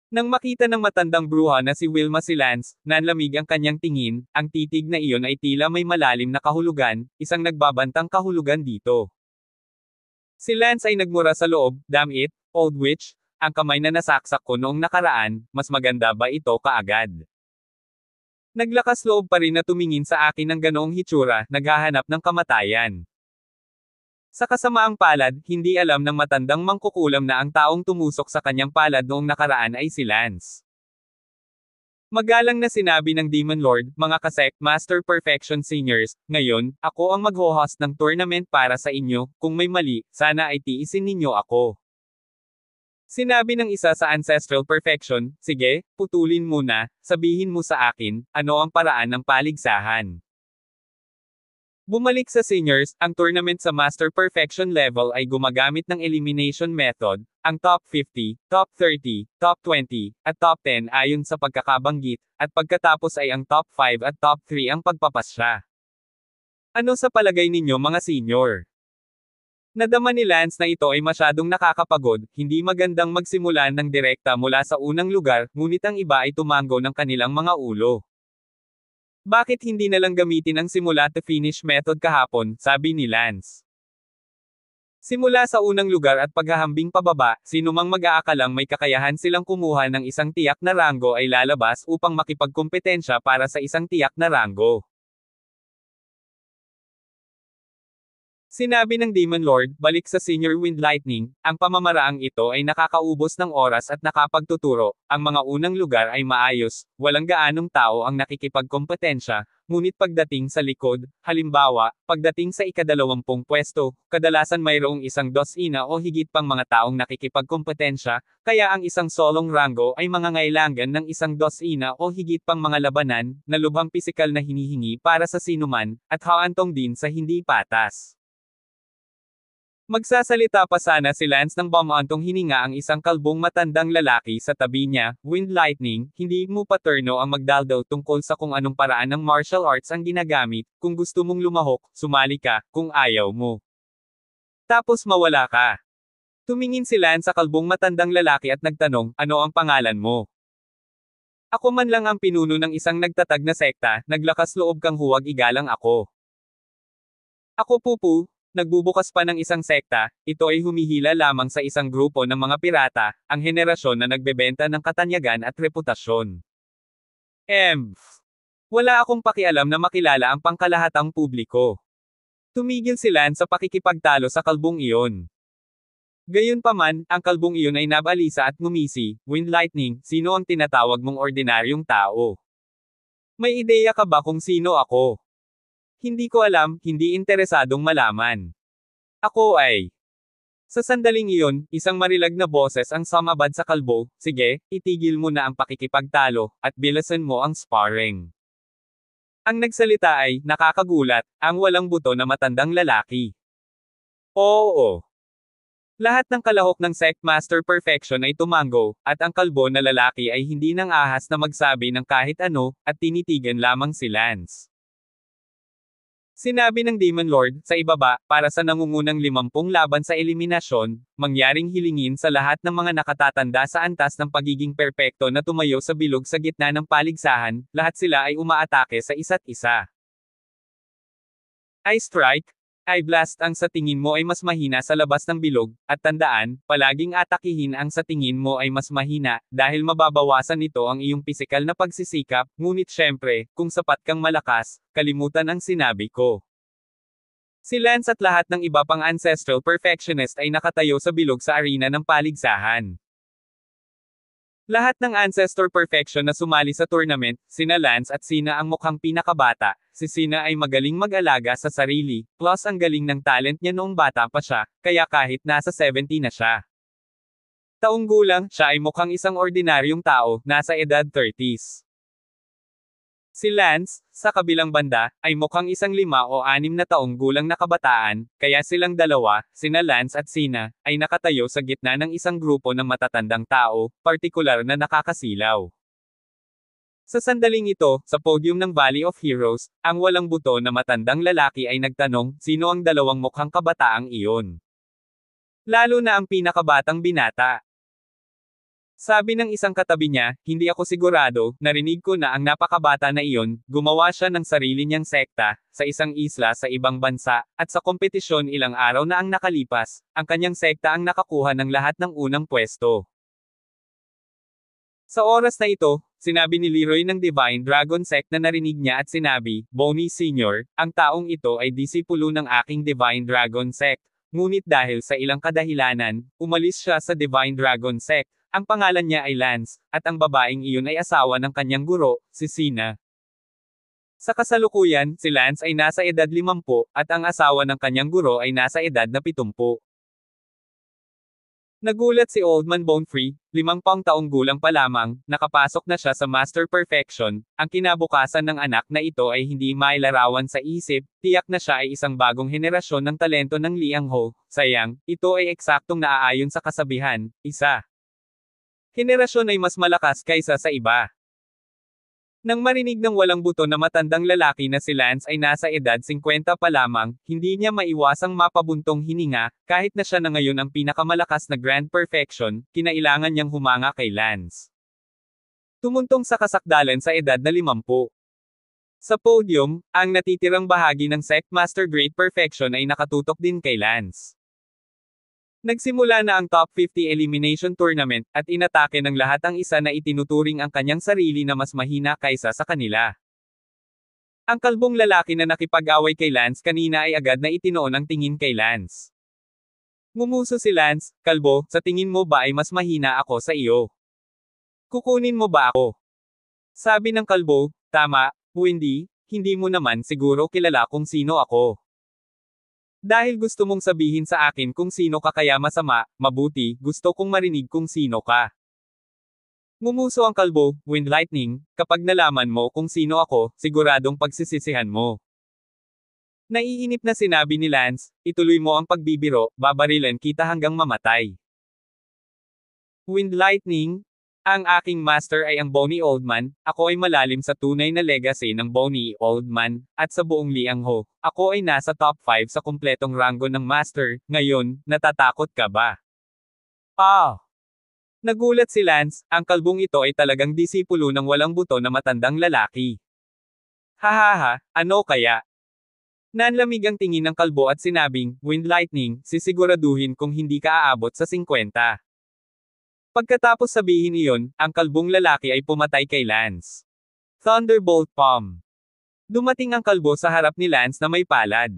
[SPEAKER 1] Nang makita ng matandang bruha na si Wilma si Lance, nanlamig ang kanyang tingin, ang titig na iyon ay tila may malalim na kahulugan, isang nagbabantang kahulugan dito. Si Lance ay nagmura sa loob, damn it, Old Witch, ang kamay na nasaksak ko noong nakaraan, mas maganda ba ito kaagad? Naglakas loob pa rin na tumingin sa akin ng ganoong hitsura, naghahanap ng kamatayan. Sa kasamaang palad, hindi alam ng matandang mangkukulam na ang taong tumusok sa kanyang palad noong nakaraan ay si Lance. Magalang na sinabi ng Demon Lord, mga kasek, Master Perfection Seniors, ngayon, ako ang mag-host ng tournament para sa inyo, kung may mali, sana ay tiisin ninyo ako. Sinabi ng isa sa Ancestral Perfection, sige, putulin muna, sabihin mo sa akin, ano ang paraan ng paligsahan. Bumalik sa seniors, ang tournament sa Master Perfection level ay gumagamit ng elimination method, ang top 50, top 30, top 20, at top 10 ayon sa pagkakabanggit, at pagkatapos ay ang top 5 at top 3 ang pagpapasya. Ano sa palagay ninyo mga senior? Nadama ni Lance na ito ay masyadong nakakapagod, hindi magandang magsimulan ng direkta mula sa unang lugar, ngunit ang iba ay tumango ng kanilang mga ulo. Bakit hindi na lang gamitin ang simula to finish method kahapon, sabi ni Lance. Simula sa unang lugar at paghahambing pababa, sino mang mag-aakalang may kakayahan silang kumuha ng isang tiyak na ranggo ay lalabas upang makipagkompetensya para sa isang tiyak na ranggo. Sinabi ng Demon Lord, balik sa Senior Wind Lightning, ang pamamaraang ito ay nakakaubos ng oras at nakapagtuturo, ang mga unang lugar ay maayos, walang gaanong tao ang nakikipagkompetensya, ngunit pagdating sa likod, halimbawa, pagdating sa ika-20 pwesto, kadalasan mayroong isang dosina o higit pang mga taong nakikipagkompetensya, kaya ang isang solong ranggo ay mangangailangan ng isang dosina o higit pang mga labanan, na lubhang pisikal na hinihingi para sa sinuman, at haantong din sa hindi patas. Magsasalita pa sana si Lance nang bumantong hininga ang isang kalbong matandang lalaki sa tabi niya, Wind Lightning, hindi mo paterno ang magdaldaw tungkol sa kung anong paraan ng martial arts ang ginagamit, kung gusto mong lumahok, sumali ka, kung ayaw mo. Tapos mawala ka. Tumingin si Lance sa kalbong matandang lalaki at nagtanong, ano ang pangalan mo? Ako man lang ang pinuno ng isang nagtatag na sekta, naglakas loob kang huwag igalang ako. Ako pupu. Nagbubukas pa ng isang sekta, ito ay humihila lamang sa isang grupo ng mga pirata, ang henerasyon na nagbebenta ng katanyagan at reputasyon. Wala akong pakialam na makilala ang pangkalahatang publiko. Tumigil si Lance sa pakikipagtalo sa kalbong iyon. Gayunpaman, ang kalbong iyon ay nabalisa at ngumisi, Wind Lightning, sino ang tinatawag mong ordinaryong tao? May ideya ka ba kung sino ako? Hindi ko alam, hindi interesadong malaman. Ako ay. Sa sandaling iyon, isang marilag na boses ang sumabad sa kalbo, sige, itigil mo na ang pakikipagtalo, at bilasan mo ang sparring. Ang nagsalita ay, nakakagulat, ang walang buto na matandang lalaki. Oo. Lahat ng kalahok ng Sect Master Perfection ay tumango, at ang kalbo na lalaki ay hindi nang ahas na magsabi ng kahit ano, at tinitigan lamang si Lance. Sinabi ng Demon Lord, sa ibaba, para sa nangungunang 50 laban sa eliminasyon, mangyaring hilingin sa lahat ng mga nakatatanda sa antas ng pagiging perpekto na tumayo sa bilog sa gitna ng paligsahan, lahat sila ay umaatake sa isa't isa. I strike, I blast ang sa tingin mo ay mas mahina sa labas ng bilog, at tandaan, palaging atakihin ang sa tingin mo ay mas mahina, dahil mababawasan nito ang iyong pisikal na pagsisikap, ngunit syempre, kung sapat kang malakas, kalimutan ang sinabi ko. Si Lance at lahat ng iba pang Ancestral Perfectionist ay nakatayo sa bilog sa arena ng paligsahan. Lahat ng Ancestor Perfection na sumali sa tournament, sina Lance at Sina ang mukhang pinakabata, si Sina ay magaling mag-alaga sa sarili, plus ang galing ng talent niya noong bata pa siya, kaya kahit nasa 70 na siya. Taong gulang, siya ay mukhang isang ordinaryong tao, nasa edad 30s. Si Lance, sa kabilang banda, ay mukhang isang 5 o 6 na taong gulang na kabataan, kaya silang dalawa, sina Lance at Sina, ay nakatayo sa gitna ng isang grupo ng matatandang tao, partikular na nakakasilaw. Sa sandaling ito, sa podium ng Valley of Heroes, ang walang buto na matandang lalaki ay nagtanong, sino ang dalawang mukhang kabataang iyon? Lalo na ang pinakabatang binata. Sabi ng isang katabi niya, hindi ako sigurado, narinig ko na ang napakabata na iyon, gumawa siya ng sarili niyang sekta, sa isang isla sa ibang bansa, at sa kompetisyon ilang araw na ang nakalipas, ang kanyang sekta ang nakakuha ng lahat ng unang pwesto. Sa oras na ito, sinabi ni Leroy ng Divine Dragon Sect na narinig niya at sinabi, Bonnie Sr., ang taong ito ay disipulo ng aking Divine Dragon Sect, ngunit dahil sa ilang kadahilanan, umalis siya sa Divine Dragon Sect. Ang pangalan niya ay Lance, at ang babaeng iyon ay asawa ng kanyang guro, si Sina. Sa kasalukuyan, si Lance ay nasa edad 50, at ang asawa ng kanyang guro ay nasa edad na 70. Nagulat si Old Man Bonefree, 50 taong gulang pa lamang, nakapasok na siya sa Master Perfection, ang kinabukasan ng anak na ito ay hindi mailarawan sa isip, tiyak na siya ay isang bagong henerasyon ng talento ng Liang Ho, sayang, ito ay eksaktong naaayon sa kasabihan, isa. Henerasyon ay mas malakas kaysa sa iba. Nang marinig ng walang buto na matandang lalaki na si Lance ay nasa edad 50 pa lamang, hindi niya maiwasang mapabuntong hininga, kahit na siya na ngayon ang pinakamalakas na Grand Perfection, kinailangan niyang humanga kay Lance. Tumuntong sa kasakdalan sa edad na 50. Sa podium, ang natitirang bahagi ng Sect Master Great Perfection ay nakatutok din kay Lance. Nagsimula na ang Top 50 Elimination Tournament, at inatake ng lahat ang isa na itinuturing ang kanyang sarili na mas mahina kaysa sa kanila. Ang kalbong lalaki na nakipag-away kay Lance kanina ay agad na itinoon ang tingin kay Lance. Ngumuso si Lance, "Kalbo, sa tingin mo ba ay mas mahina ako sa iyo? Kukunin mo ba ako?" Sabi ng kalbo, "Tama, Wendy, hindi mo naman siguro kilala kung sino ako. Dahil gusto mong sabihin sa akin kung sino ka kaya masama, mabuti, gusto kong marinig kung sino ka." Ngumuso ang kalbo, "Wind Lightning, kapag nalaman mo kung sino ako, siguradong pagsisisihan mo." Naiinip na sinabi ni Lance, "Ituloy mo ang pagbibiro, babarilan kita hanggang mamatay." "Wind Lightning, ang aking master ay ang Bony Old Man, ako ay malalim sa tunay na legacy ng Bony Old Man, at sa buong Liang Ho, ako ay nasa top 5 sa kumpletong ranggo ng master, ngayon, natatakot ka ba?" Ah! Nagulat si Lance, ang kalbong ito ay talagang disipulo ng walang buto na matandang lalaki. "Hahaha, ano kaya?" Nanlamig ang tingin ng kalbo at sinabing, "Wind Lightning, sisiguraduhin kung hindi ka aabot sa 50. Pagkatapos sabihin iyon, ang kalbong lalaki ay pumatay kay Lance. Thunderbolt Palm. Dumating ang kalbo sa harap ni Lance na may palad.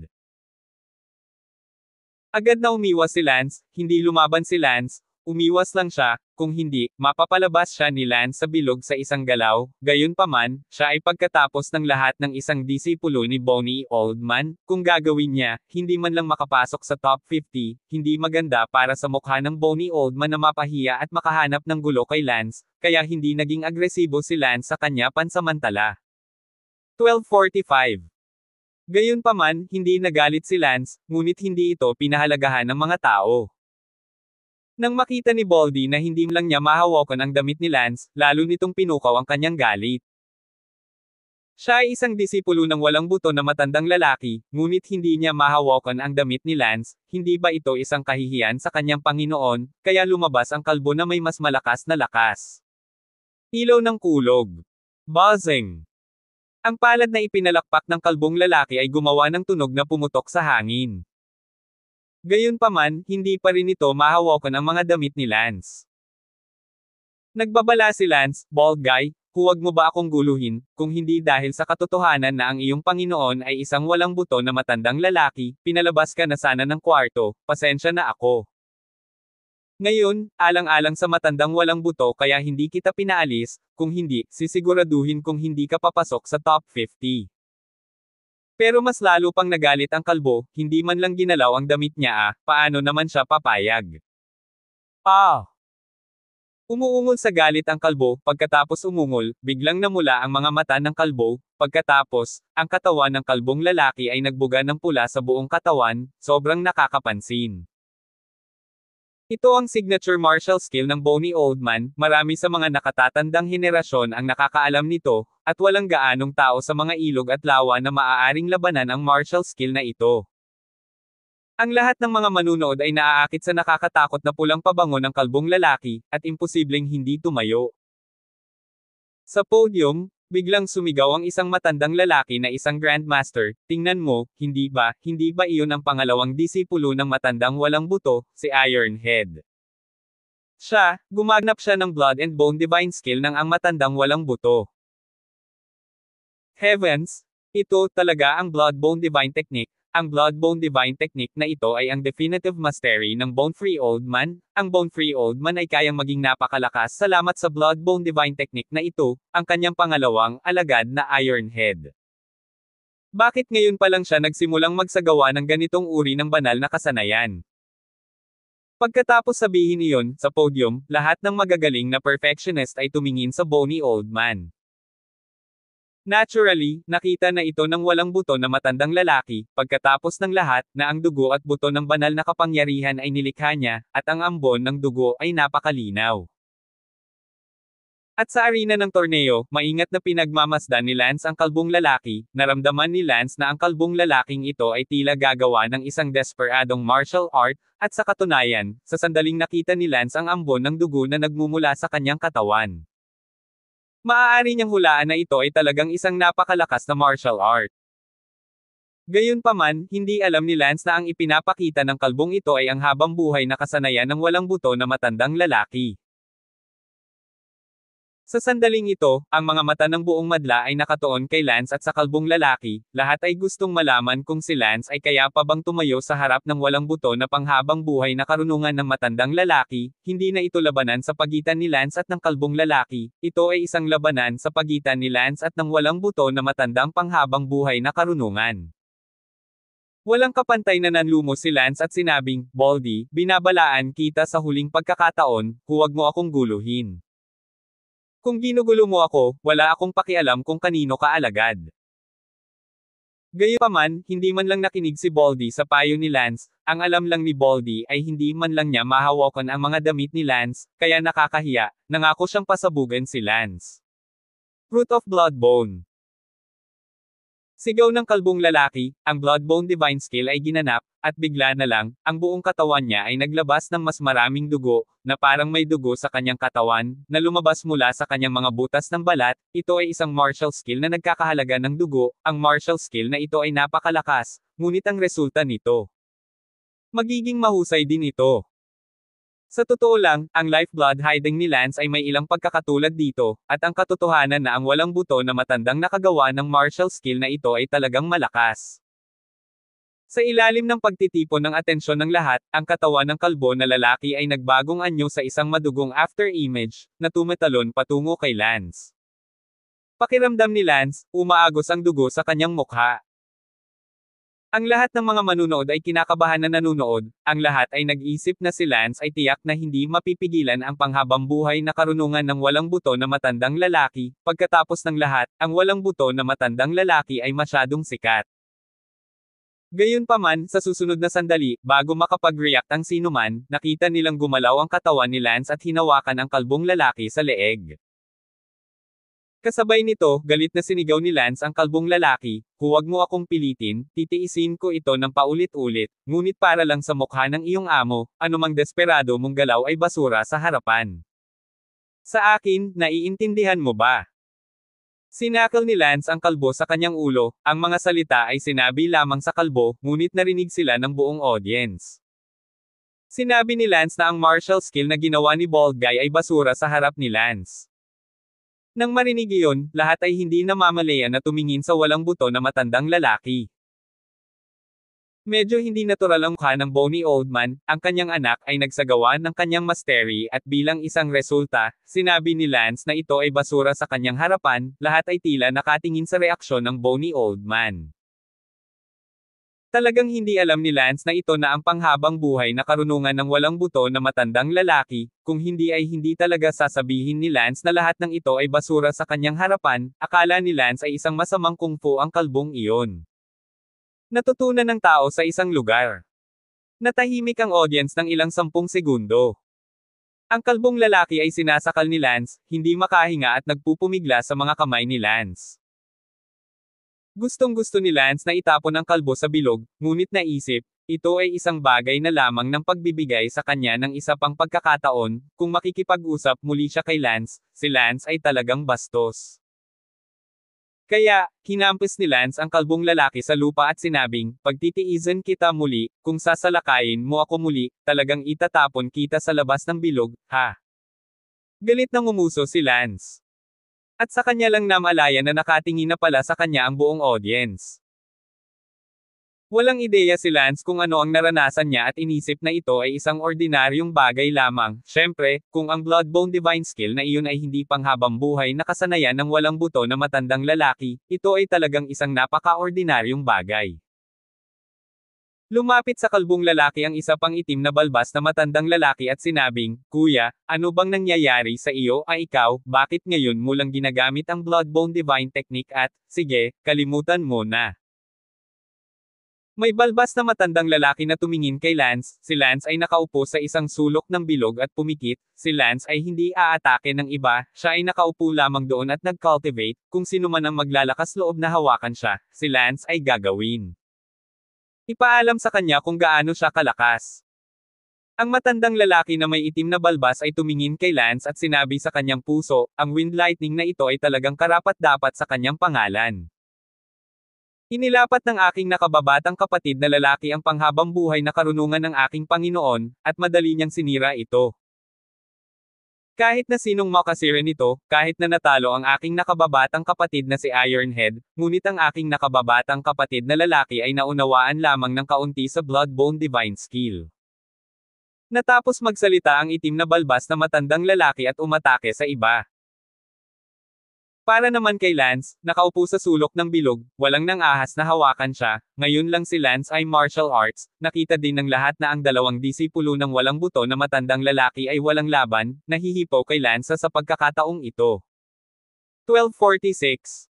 [SPEAKER 1] Agad na umiwas si Lance, hindi lumaban si Lance, umiwas lang siya, kung hindi, mapapalabas siya ni Lance sa bilog sa isang galaw, gayunpaman, siya ay pagkatapos ng lahat ng isang disipulo ni Bony Old Man, kung gagawin niya, hindi man lang makapasok sa top 50, hindi maganda para sa mukha ng Bony Old Man na mapahiya at makahanap ng gulo kay Lance, kaya hindi naging agresibo si Lance sa kanya pansamantala. 12:45. Gayunpaman, hindi nagalit si Lance, ngunit hindi ito pinahalagahan ng mga tao. Nang makita ni Baldy na hindi lang niya mahawakan ang damit ni Lance, lalo nitong pinukaw ang kanyang galit. Siya ay isang disipulo ng walang buto na matandang lalaki, ngunit hindi niya mahawakan ang damit ni Lance, hindi ba ito isang kahihiyan sa kanyang Panginoon, kaya lumabas ang kalbo na may mas malakas na lakas. Ilaw ng kulog. Buzzing. Ang palad na ipinalakpak ng kalbong lalaki ay gumawa ng tunog na pumutok sa hangin. Gayunpaman, hindi pa rin ito mahawakan ang mga damit ni Lance. Nagbabala si Lance, "Bald guy, huwag mo ba akong guluhin, kung hindi dahil sa katotohanan na ang iyong Panginoon ay isang walang buto na matandang lalaki, pinalabas ka na sana ng kwarto, pasensya na ako. Ngayon, alang-alang sa matandang walang buto kaya hindi kita pinaalis, kung hindi, sisiguraduhin kung hindi ka papasok sa top 50. Pero mas lalo pang nagalit ang kalbo, hindi man lang ginalaw ang damit niya paano naman siya papayag? Ah! Umuungol sa galit ang kalbo, pagkatapos umungol, biglang namula ang mga mata ng kalbo, pagkatapos, ang katawan ng kalbong lalaki ay nagbuga ng pula sa buong katawan, sobrang nakakapansin. Ito ang signature martial skill ng Bony Old Man, marami sa mga nakatatandang henerasyon ang nakakaalam nito, at walang gaanong tao sa mga ilog at lawa na maaaring labanan ang martial skill na ito. Ang lahat ng mga manunood ay naaakit sa nakakatakot na pulang pabango ng kalbong lalaki, at imposibleng hindi tumayo. Sa podium, biglang sumigaw ang isang matandang lalaki na isang Grandmaster, "Tingnan mo, hindi ba iyon ang pangalawang disipulo ng matandang walang buto, si Ironhead?" Gumagnap siya ng Blood and Bone Divine Skill ng ang matandang walang buto. Heavens! Ito talaga ang Blood Bone Divine Technique. Ang Blood Bone Divine Technique na ito ay ang definitive mastery ng Bonefree Old Man. Ang Bonefree Old Man ay kayang maging napakalakas salamat sa Blood Bone Divine Technique na ito, ang kanyang pangalawang alagad na Ironhead. Bakit ngayon pa lang siya nagsimulang magsagawa ng ganitong uri ng banal na kasanayan? Pagkatapos sabihin iyon, sa podium, lahat ng magagaling na perfectionist ay tumingin sa bony old man. Naturally, nakita na ito ng walang buto na matandang lalaki, pagkatapos ng lahat, na ang dugo at buto ng banal na kapangyarihan ay nilikha niya, at ang ambon ng dugo ay napakalinaw. At sa arena ng torneo, maingat na pinagmamasdan ni Lance ang kalbong lalaki, naramdaman ni Lance na ang kalbong lalaking ito ay tila gagawa ng isang desperadong martial art, at sa katunayan, sa sandaling nakita ni Lance ang ambon ng dugo na nagmumula sa kanyang katawan. Maaari niyang hulaan na ito ay talagang isang napakalakas na martial art. Gayunpaman, hindi alam ni Lance na ang ipinapakita ng kalbong ito ay ang habang buhay na kasanayan ng walang buto na matandang lalaki. Sa sandaling ito, ang mga mata ng buong madla ay nakatuon kay Lance at sa kalbong lalaki, lahat ay gustong malaman kung si Lance ay kaya pa bang tumayo sa harap ng walang buto na panghabang buhay na karunungan ng matandang lalaki, hindi na ito labanan sa pagitan ni Lance at ng kalbong lalaki, ito ay isang labanan sa pagitan ni Lance at ng walang buto na matandang panghabang buhay na karunungan. Walang kapantay na nanlumos si Lance at sinabing, "Baldy, binabalaan kita sa huling pagkakataon, huwag mo akong guluhin. Kung ginugulo mo ako, wala akong pakialam kung kanino ka alagad." Gayunpaman, hindi man lang nakinig si Baldy sa payo ni Lance, ang alam lang ni Baldy ay hindi man lang niya mahawakan ang mga damit ni Lance, kaya nakakahiya, nangako siyang pasabugan si Lance. Root of Bloodbone. Sigaw ng kalbong lalaki, ang Bloodbone Divine Skill ay ginanap, at bigla na lang, ang buong katawan niya ay naglabas ng mas maraming dugo, na parang may dugo sa kanyang katawan, na lumabas mula sa kanyang mga butas ng balat. Ito ay isang martial skill na nagkakahalaga ng dugo, ang martial skill na ito ay napakalakas, ngunit ang resulta nito, magiging mahusay din ito. Sa totoo lang, ang lifeblood hiding ni Lance ay may ilang pagkakatulad dito, at ang katotohanan na ang walang buto na matandang nakagawa ng martial skill na ito ay talagang malakas. Sa ilalim ng pagtitipon ng atensyon ng lahat, ang katawan ng kalbo na lalaki ay nagbagong anyo sa isang madugong after-image, na tumatalon patungo kay Lance. Pakiramdam ni Lance, umaagos ang dugo sa kanyang mukha. Ang lahat ng mga manunood ay kinakabahan na nanunood, ang lahat ay nag-isip na si Lance ay tiyak na hindi mapipigilan ang panghabang buhay na karunungan ng walang buto na matandang lalaki, pagkatapos ng lahat, ang walang buto na matandang lalaki ay masyadong sikat. Gayunpaman, sa susunod na sandali, bago makapag-react ang sinuman, nakita nilang gumalaw ang katawan ni Lance at hinawakan ang kalbong lalaki sa leeg. Kasabay nito, galit na sinigaw ni Lance ang kalbong lalaki, "Huwag mo akong pilitin, titiisin ko ito ng paulit-ulit, ngunit para lang sa mukha ng iyong amo, anumang desperado mong galaw ay basura sa harapan. Sa akin, naiintindihan mo ba?" Sinakal ni Lance ang kalbo sa kanyang ulo, ang mga salita ay sinabi lamang sa kalbo, ngunit narinig sila ng buong audience. Sinabi ni Lance na ang martial skill na ginawa ni Bald Guy ay basura sa harap ni Lance. Nang marinig iyon, lahat ay hindi namamalayan na tumingin sa walang buto na matandang lalaki. Medyo hindi natural ang mukha ng bony old man, ang kanyang anak ay nagsagawa ng kanyang mastery at bilang isang resulta, sinabi ni Lance na ito ay basura sa kanyang harapan, lahat ay tila nakatingin sa reaksyon ng bony old man. Talagang hindi alam ni Lance na ito na ang panghabang buhay na karunungan ng walang buto na matandang lalaki, kung hindi ay hindi talaga sasabihin ni Lance na lahat ng ito ay basura sa kanyang harapan, akala ni Lance ay isang masamang kung fu ang kalbong iyon. Natutunan ng tao sa isang lugar. Natahimik ang audience ng ilang 10 segundo. Ang kalbong lalaki ay sinasakal ni Lance, hindi makahinga at nagpupumigla sa mga kamay ni Lance. Gustong-gusto ni Lance na itapon ang kalbo sa bilog, ngunit naisip, ito ay isang bagay na lamang ng pagbibigay sa kanya ng isa pang pagkakataon, kung makikipag-usap muli siya kay Lance, si Lance ay talagang bastos. Kaya, hinampos ni Lance ang kalbong lalaki sa lupa at sinabing, "Pagtitiisin kita muli, kung sasalakayin mo ako muli, talagang itatapon kita sa labas ng bilog, ha?" Galit na ngumuso si Lance. At sa kanya lang namalayan na nakatingin na pala sa kanya ang buong audience. Walang ideya si Lance kung ano ang naranasan niya at inisip na ito ay isang ordinaryong bagay lamang. Siyempre, kung ang Bloodbone Divine Skill na iyon ay hindi panghabang buhay na kasanayan ng walang buto na matandang lalaki, ito ay talagang isang napaka-ordinaryong bagay. Lumapit sa kalbong lalaki ang isa pang itim na balbas na matandang lalaki at sinabing, "Kuya, ano bang nangyayari sa iyo? Ikaw, bakit ngayon mo lang ginagamit ang Bloodbone Divine Technique at, sige, kalimutan mo na." May balbas na matandang lalaki na tumingin kay Lance. Si Lance ay nakaupo sa isang sulok ng bilog at pumikit. Si Lance ay hindi aatake ng iba, siya ay nakaupo lamang doon at nag-cultivate. Kung sino man ang maglalakas loob na hawakan siya, si Lance ay gagawin. Ipaalam sa kanya kung gaano siya kalakas. Ang matandang lalaki na may itim na balbas ay tumingin kay Lance at sinabi sa kanyang puso, ang wind lightning na ito ay talagang karapat-dapat sa kanyang pangalan. Inilapat ng aking nakababatang kapatid na lalaki ang panghabang buhay na karunungan ng aking Panginoon, at madali niyang sinira ito. Kahit na sinong makasira nito, kahit na natalo ang aking nakababatang kapatid na si Ironhead, ngunit ang aking nakababatang kapatid na lalaki ay naunawaan lamang ng kaunti sa Bloodbone Divine Skill. Natapos magsalita ang itim na balbas na matandang lalaki at umatake sa iba. Para naman kay Lance, nakaupo sa sulok ng bilog, walang nang ahas na hawakan siya, ngayon lang si Lance ay martial arts, nakita din ng lahat na ang dalawang disipulo ng walang buto na matandang lalaki ay walang laban, nahihipo kay Lance sa pagkakataong ito. 12:46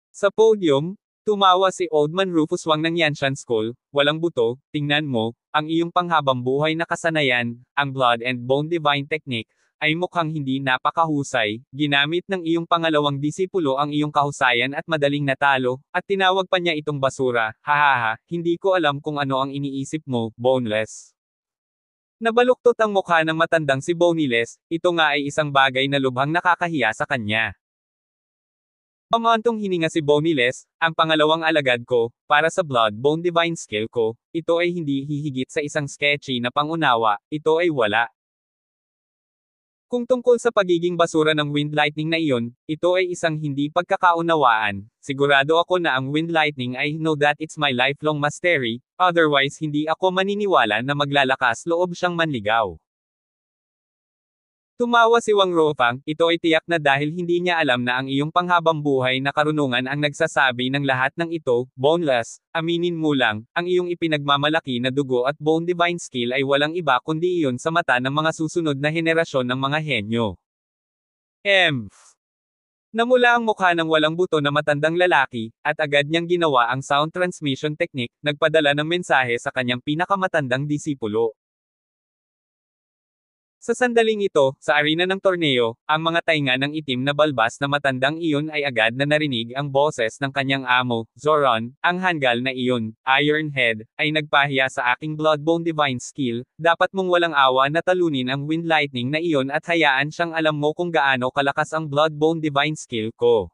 [SPEAKER 1] Sa podium, tumawa si Old Man Rufus Wang ng Yanshan School, walang buto, tingnan mo, ang iyong panghabang buhay na kasanayan, ang Blood and Bone Divine Technique, ay mukhang hindi napakahusay, ginamit ng iyong pangalawang disipulo ang iyong kahusayan at madaling natalo, at tinawag pa niya itong basura, hahaha, hindi ko alam kung ano ang iniisip mo, Boneless. Nabaluktot ang mukha ng matandang si Boneless, ito nga ay isang bagay na lubhang nakakahiya sa kanya. Pamantong hininga si Boneless, ang pangalawang alagad ko, para sa Bloodbone Divine Skill ko, ito ay hindi hihigit sa isang sketchy na pangunawa, ito ay wala. Kung tungkol sa pagiging basura ng wind lightning na iyon, ito ay isang hindi pagkakaunawaan, sigurado ako na ang wind lightning ay know that it's my lifelong mastery, otherwise hindi ako maniniwala na maglalakas loob siyang manligaw. Tumawa si Wang Rofang, ito ay tiyak na dahil hindi niya alam na ang iyong panghabang buhay na karunungan ang nagsasabi ng lahat ng ito, Boneless, aminin mo lang, ang iyong ipinagmamalaki na dugo at bone divine skill ay walang iba kundi iyon sa mata ng mga susunod na henerasyon ng mga henyo. Namula ang mukha ng walang buto na matandang lalaki, at agad niyang ginawa ang sound transmission technique, nagpadala ng mensahe sa kanyang pinakamatandang disipulo. Sa sandaling ito, sa arena ng torneo, ang mga tainga ng itim na balbas na matandang iyon ay agad na narinig ang boses ng kanyang amo, Zoron, ang hanggal na iyon, Ironhead, ay nagpahiya sa aking Bloodbone Divine Skill, dapat mong walang awa na talunin ang Wind Lightning na iyon at hayaan siyang alam mo kung gaano kalakas ang Bloodbone Divine Skill ko.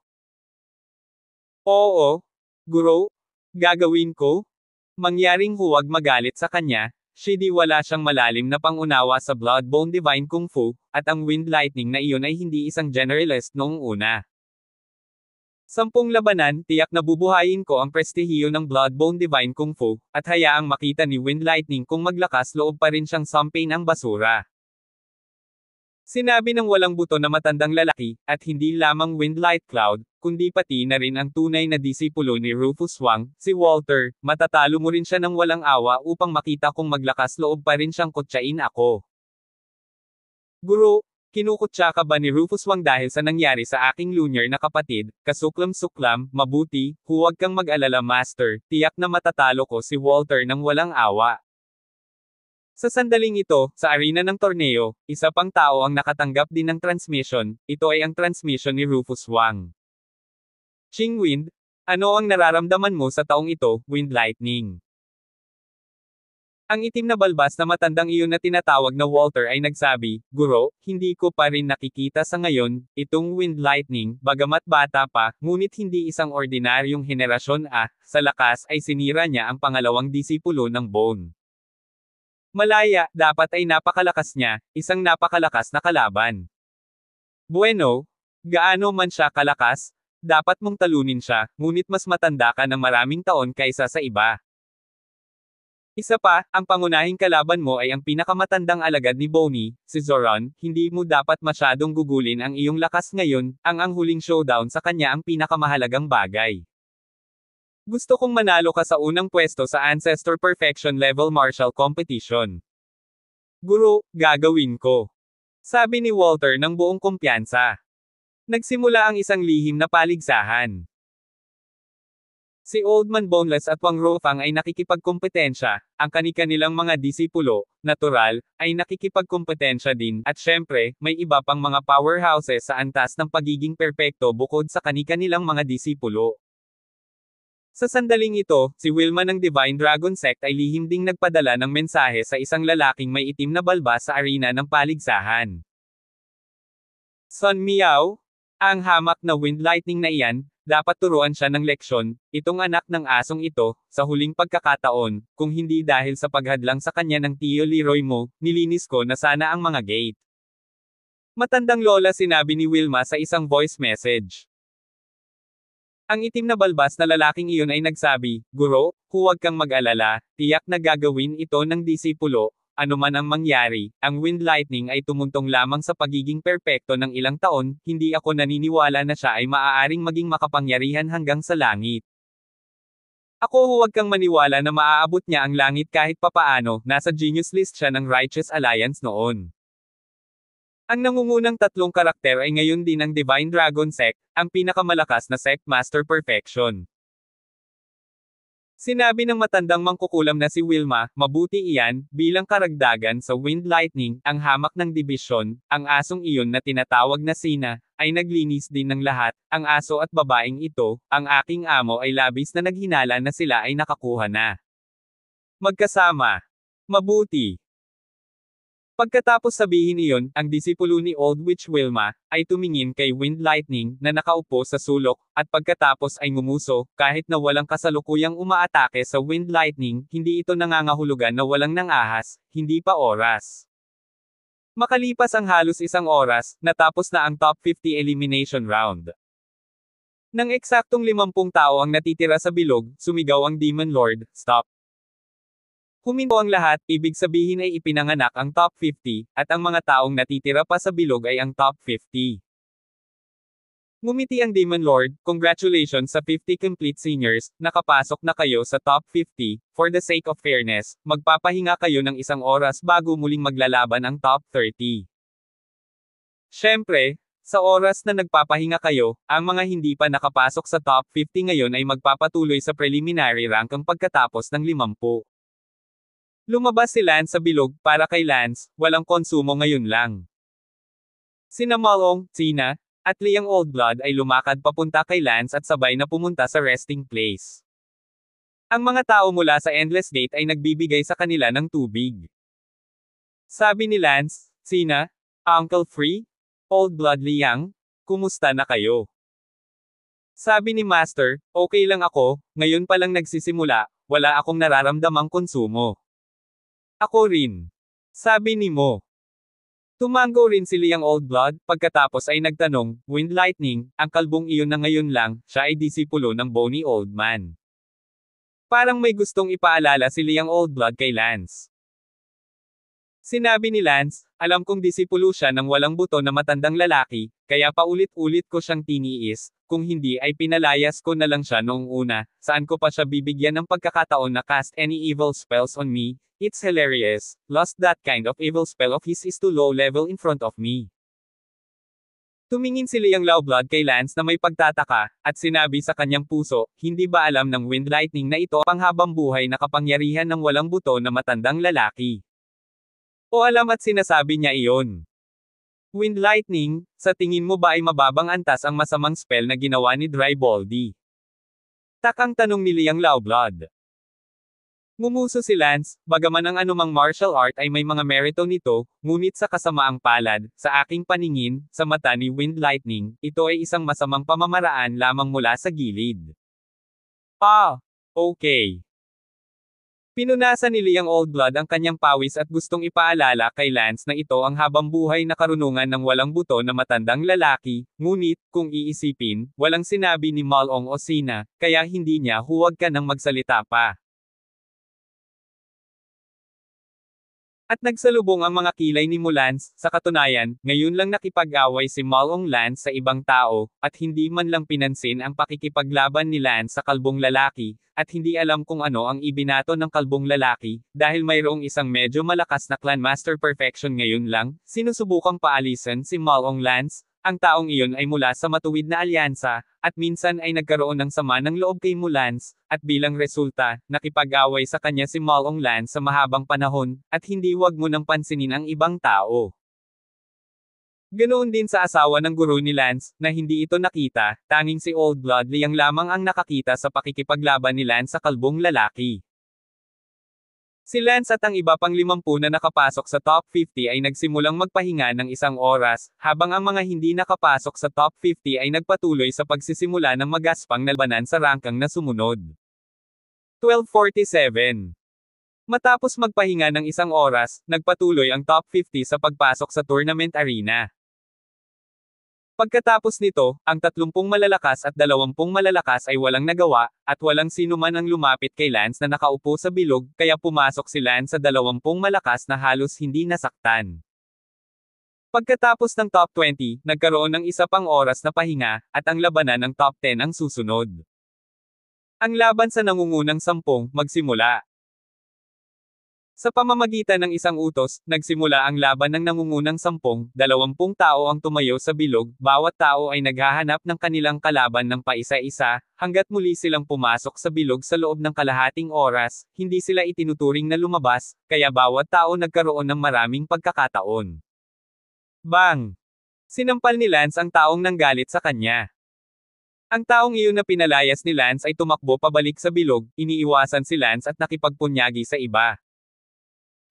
[SPEAKER 1] Oo, Guro, gagawin ko. Mangyaring huwag magalit sa kanya. Shidi wala siyang malalim na pangunawa sa Bloodbone Divine Kung Fu, at ang Wind Lightning na iyon ay hindi isang generalist noong una. 10 labanan, tiyak na bubuhayin ko ang prestihiyo ng Bloodbone Divine Kung Fu, at hayaang makita ni Wind Lightning kung maglakas loob pa rin siyang sampain ang basura. Sinabi ng walang buto na matandang lalaki, at hindi lamang Wind Light Cloud, kundi pati na rin ang tunay na disipulo ni Rufus Wang, si Walter, matatalo mo rin siya ng walang awa upang makita kung maglakas loob pa rin siyang kutsain ako. Guro, kinukutsa ka ba ni Rufus Wang dahil sa nangyari sa aking lunyar na kapatid, kasuklam-suklam, mabuti, huwag kang mag-alala master, tiyak na matatalo ko si Walter ng walang awa. Sa sandaling ito, sa arena ng torneo, isa pang tao ang nakatanggap din ng transmission, ito ay ang transmission ni Rufus Wang. Ching Wind, ano ang nararamdaman mo sa taong ito, Wind Lightning? Ang itim na balbas na matandang iyon na tinatawag na Walter ay nagsabi, Guro, hindi ko pa rin nakikita sa ngayon, itong Wind Lightning, bagamat bata pa, ngunit hindi isang ordinaryong henerasyon sa lakas ay sinira niya ang pangalawang disipulo ng Bone. Malaya, dapat ay napakalakas niya, isang napakalakas na kalaban. Bueno, gaano man siya kalakas, dapat mong talunin siya, ngunit mas matanda ka ng maraming taon kaysa sa iba. Isa pa, ang pangunahing kalaban mo ay ang pinakamatandang alagad ni Bonnie, si Zoron, hindi mo dapat masyadong gugulin ang iyong lakas ngayon, ang huling showdown sa kanya ang pinakamahalagang bagay. Gusto kong manalo ka sa unang pwesto sa Ancestor Perfection Level Martial Competition. Guro, gagawin ko. Sabi ni Walter ng buong kumpiyansa. Nagsimula ang isang lihim na paligsahan. Si Old Man Boneless at Wang Rofang ay nakikipagkompetensya, ang kani-kanilang mga disipulo, natural, ay nakikipagkompetensya din, at syempre, may iba pang mga powerhouses sa antas ng pagiging perpekto bukod sa kani-kanilang mga disipulo. Sa sandaling ito, si Wilma ng Divine Dragon Sect ay lihim ding nagpadala ng mensahe sa isang lalaking may itim na balbas sa arena ng paligsahan. Son Miao, ang hamak na wind lightning na iyan, dapat turuan siya ng leksyon, itong anak ng asong ito, sa huling pagkakataon, kung hindi dahil sa paghadlang sa kanya ng Tio Leroy mo, nilinis ko na sana ang mga gate. Matandang lola sinabi ni Wilma sa isang voice message. Ang itim na balbas na lalaking iyon ay nagsabi, Guro, huwag kang mag-alala, tiyak na gagawin ito ng disipulo, anuman ang mangyari, ang wind lightning ay tumuntong lamang sa pagiging perpekto ng ilang taon, hindi ako naniniwala na siya ay maaaring maging makapangyarihan hanggang sa langit. Ako huwag kang maniwala na maaabot niya ang langit kahit papaano, nasa genius list siya ng Righteous Alliance noon. Ang nangungunang tatlong karakter ay ngayon din ang Divine Dragon Sect, ang pinakamalakas na Sect Master Perfection. Sinabi ng matandang mangkukulam na si Wilma, mabuti iyan, bilang karagdagan sa wind lightning, ang hamak ng dibisyon, ang asong iyon na tinatawag na Sina, ay naglinis din ng lahat, ang aso at babaeng ito, ang aking amo ay labis na naghinala na sila ay nakakuha na. Magkasama. Mabuti. Pagkatapos sabihin iyon, ang disipulo ni Old Witch Wilma, ay tumingin kay Wind Lightning, na nakaupo sa sulok, at pagkatapos ay ngumuso, kahit na walang kasalukuyang umaatake sa Wind Lightning, hindi ito nangangahulugan na walang nang-ahas, hindi pa oras. Makalipas ang halos isang oras, natapos na ang top 50 elimination round. Nang eksaktong 50 tao ang natitira sa bilog, sumigaw ang Demon Lord, stop. Huminto ang lahat, ibig sabihin ay ipinanganak ang top 50, at ang mga taong natitira pa sa bilog ay ang top 50. Ngumiti ang Demon Lord, congratulations sa 50 complete seniors, nakapasok na kayo sa top 50, for the sake of fairness, magpapahinga kayo ng isang oras bago muling maglalaban ang top 30. Syempre, sa oras na nagpapahinga kayo, ang mga hindi pa nakapasok sa top 50 ngayon ay magpapatuloy sa preliminary rank ang pagkatapos ng 50. Lumabas si Lance sa bilog, para kay Lance, walang konsumo ngayon lang. Sina Malong, Sina, at Liang Old Blood ay lumakad papunta kay Lance at sabay na pumunta sa resting place. Ang mga tao mula sa Endless Gate ay nagbibigay sa kanila ng tubig. Sabi ni Lance, Sina, Uncle Free, Old Blood Liang, kumusta na kayo? Sabi ni Master, okay lang ako, ngayon pa lang nagsisimula, wala akong nararamdamang konsumo. Ako rin. Sabi ni Mo. Tumango rin si Liang Old Blood, pagkatapos ay nagtanong, Wind Lightning, ang kalbong iyon na ngayon lang, siya ay disipulo ng Bony Old Man. Parang may gustong ipaalala si Liang Old Blood kay Lance. Sinabi ni Lance, alam kong disipulo siya ng walang buto na matandang lalaki, kaya paulit-ulit ko siyang tiniis, kung hindi ay pinalayas ko na lang siya noong una, saan ko pa siya bibigyan ng pagkakataon na cast any evil spells on me. It's hilarious, lost that kind of evil spell of his is too low level in front of me. Tumingin si Liang Loudblood kay Lance na may pagtataka, at sinabi sa kanyang puso, hindi ba alam ng Wind Lightning na ito panghabang buhay na kapangyarihan ng walang buto na matandang lalaki? O alam at sinasabi niya iyon? Wind Lightning, sa tingin mo ba ay mababang antas ang masamang spell na ginawa ni Dry Baldy? Takang tanong ni Liang Loudblood. Ngumuso si Lance, bagaman ang anumang martial art ay may mga merito nito, ngunit sa kasamaang palad, sa aking paningin, sa mata ni Wind Lightning, ito ay isang masamang pamamaraan lamang mula sa gilid. Okay. Pinunasan ni Liang Old Blood ang kanyang pawis at gustong ipaalala kay Lance na ito ang habang-buhay na karunungan ng walang buto na matandang lalaki, ngunit, kung iisipin, walang sinabi ni Malong o Sina, kaya hindi niya huwag ka nang magsalita pa. At nagsalubong ang mga kilay ni Mulans, sa katunayan, ngayon lang nakipag-away si Malong Lance sa ibang tao, at hindi man lang pinansin ang pakikipaglaban ni Lance sa kalbong lalaki, at hindi alam kung ano ang ibinato ng kalbong lalaki, dahil mayroong isang medyo malakas na Clan Master Perfection ngayon lang, sinusubukang paalisan si Malong Lance. Ang taong iyon ay mula sa matuwid na alyansa, at minsan ay nagkaroon ng sama ng loob kay Mulans, at bilang resulta, nakipag-away sa kanya si Malong Lance sa mahabang panahon, at hindi wag mo nang pansinin ang ibang tao. Ganoon din sa asawa ng guro ni Lance, na hindi ito nakita, tanging si Old Blood Liang lamang ang nakakita sa pakikipaglaban ni Lance sa kalbong lalaki. Si Lance at ang iba pang 50 na nakapasok sa top 50 ay nagsimulang magpahinga ng isang oras, habang ang mga hindi nakapasok sa top 50 ay nagpatuloy sa pagsisimula ng magaspang na labanan sa rangkang na sumunod. 12:47. Matapos magpahinga ng isang oras, nagpatuloy ang top 50 sa pagpasok sa tournament arena. Pagkatapos nito, ang 30 malalakas at 20 malalakas ay walang nagawa, at walang sino man ang lumapit kay Lance na nakaupo sa bilog, kaya pumasok si Lance sa 20 malakas na halos hindi nasaktan. Pagkatapos ng top 20, nagkaroon ng isa pang oras na pahinga, at ang labanan ng top 10 ang susunod. Ang laban sa nangungunang 10, magsimula. Sa pamamagitan ng isang utos, nagsimula ang laban ng nangungunang 10, 20 tao ang tumayo sa bilog, bawat tao ay naghahanap ng kanilang kalaban ng paisa-isa, hanggat muli silang pumasok sa bilog sa loob ng kalahating oras, hindi sila itinuturing na lumabas, kaya bawat tao nagkaroon ng maraming pagkakataon. Bang! Sinampal ni Lance ang taong nanggalit sa kanya. Ang taong iyon na pinalayas ni Lance ay tumakbo pabalik sa bilog, iniiwasan si Lance at nakipagpunyagi sa iba.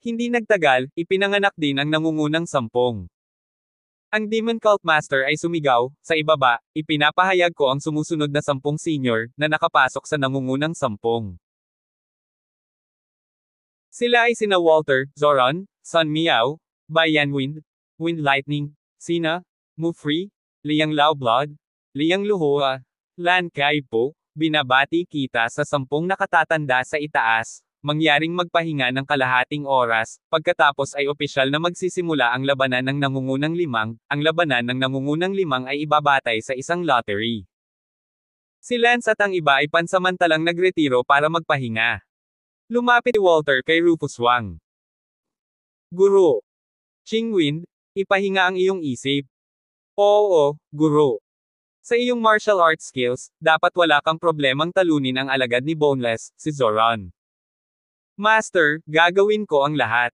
[SPEAKER 1] Hindi nagtagal, ipinanganak din ang nangungunang 10. Ang Demon Cult Master ay sumigaw, sa ibaba, ipinapahayag ko ang sumusunod na 10 senior, na nakapasok sa nangungunang 10. Sila ay sina Walter, Zoran, Sun Miao, Bai Yanwind, Wind Lightning, Sina, Mufri, Liang Lao Blood, Liang Luhua, Lan Kai Po, binabati kita sa 10 nakatatanda sa itaas. Mangyaring magpahinga ng kalahating oras, pagkatapos ay opisyal na magsisimula ang labanan ng nangungunang 5, ang labanan ng nangungunang 5 ay ibabatay sa isang lottery. Si Lance at ang iba ay pansamantalang nagretiro para magpahinga. Lumapit si Walter kay Rufus Wang. Guro. Qingwind, ipahinga ang iyong isip. Oo, guro. Sa iyong martial arts skills, dapat wala kang problemang talunin ang alagad ni Boneless, si Zoran. Master, gagawin ko ang lahat.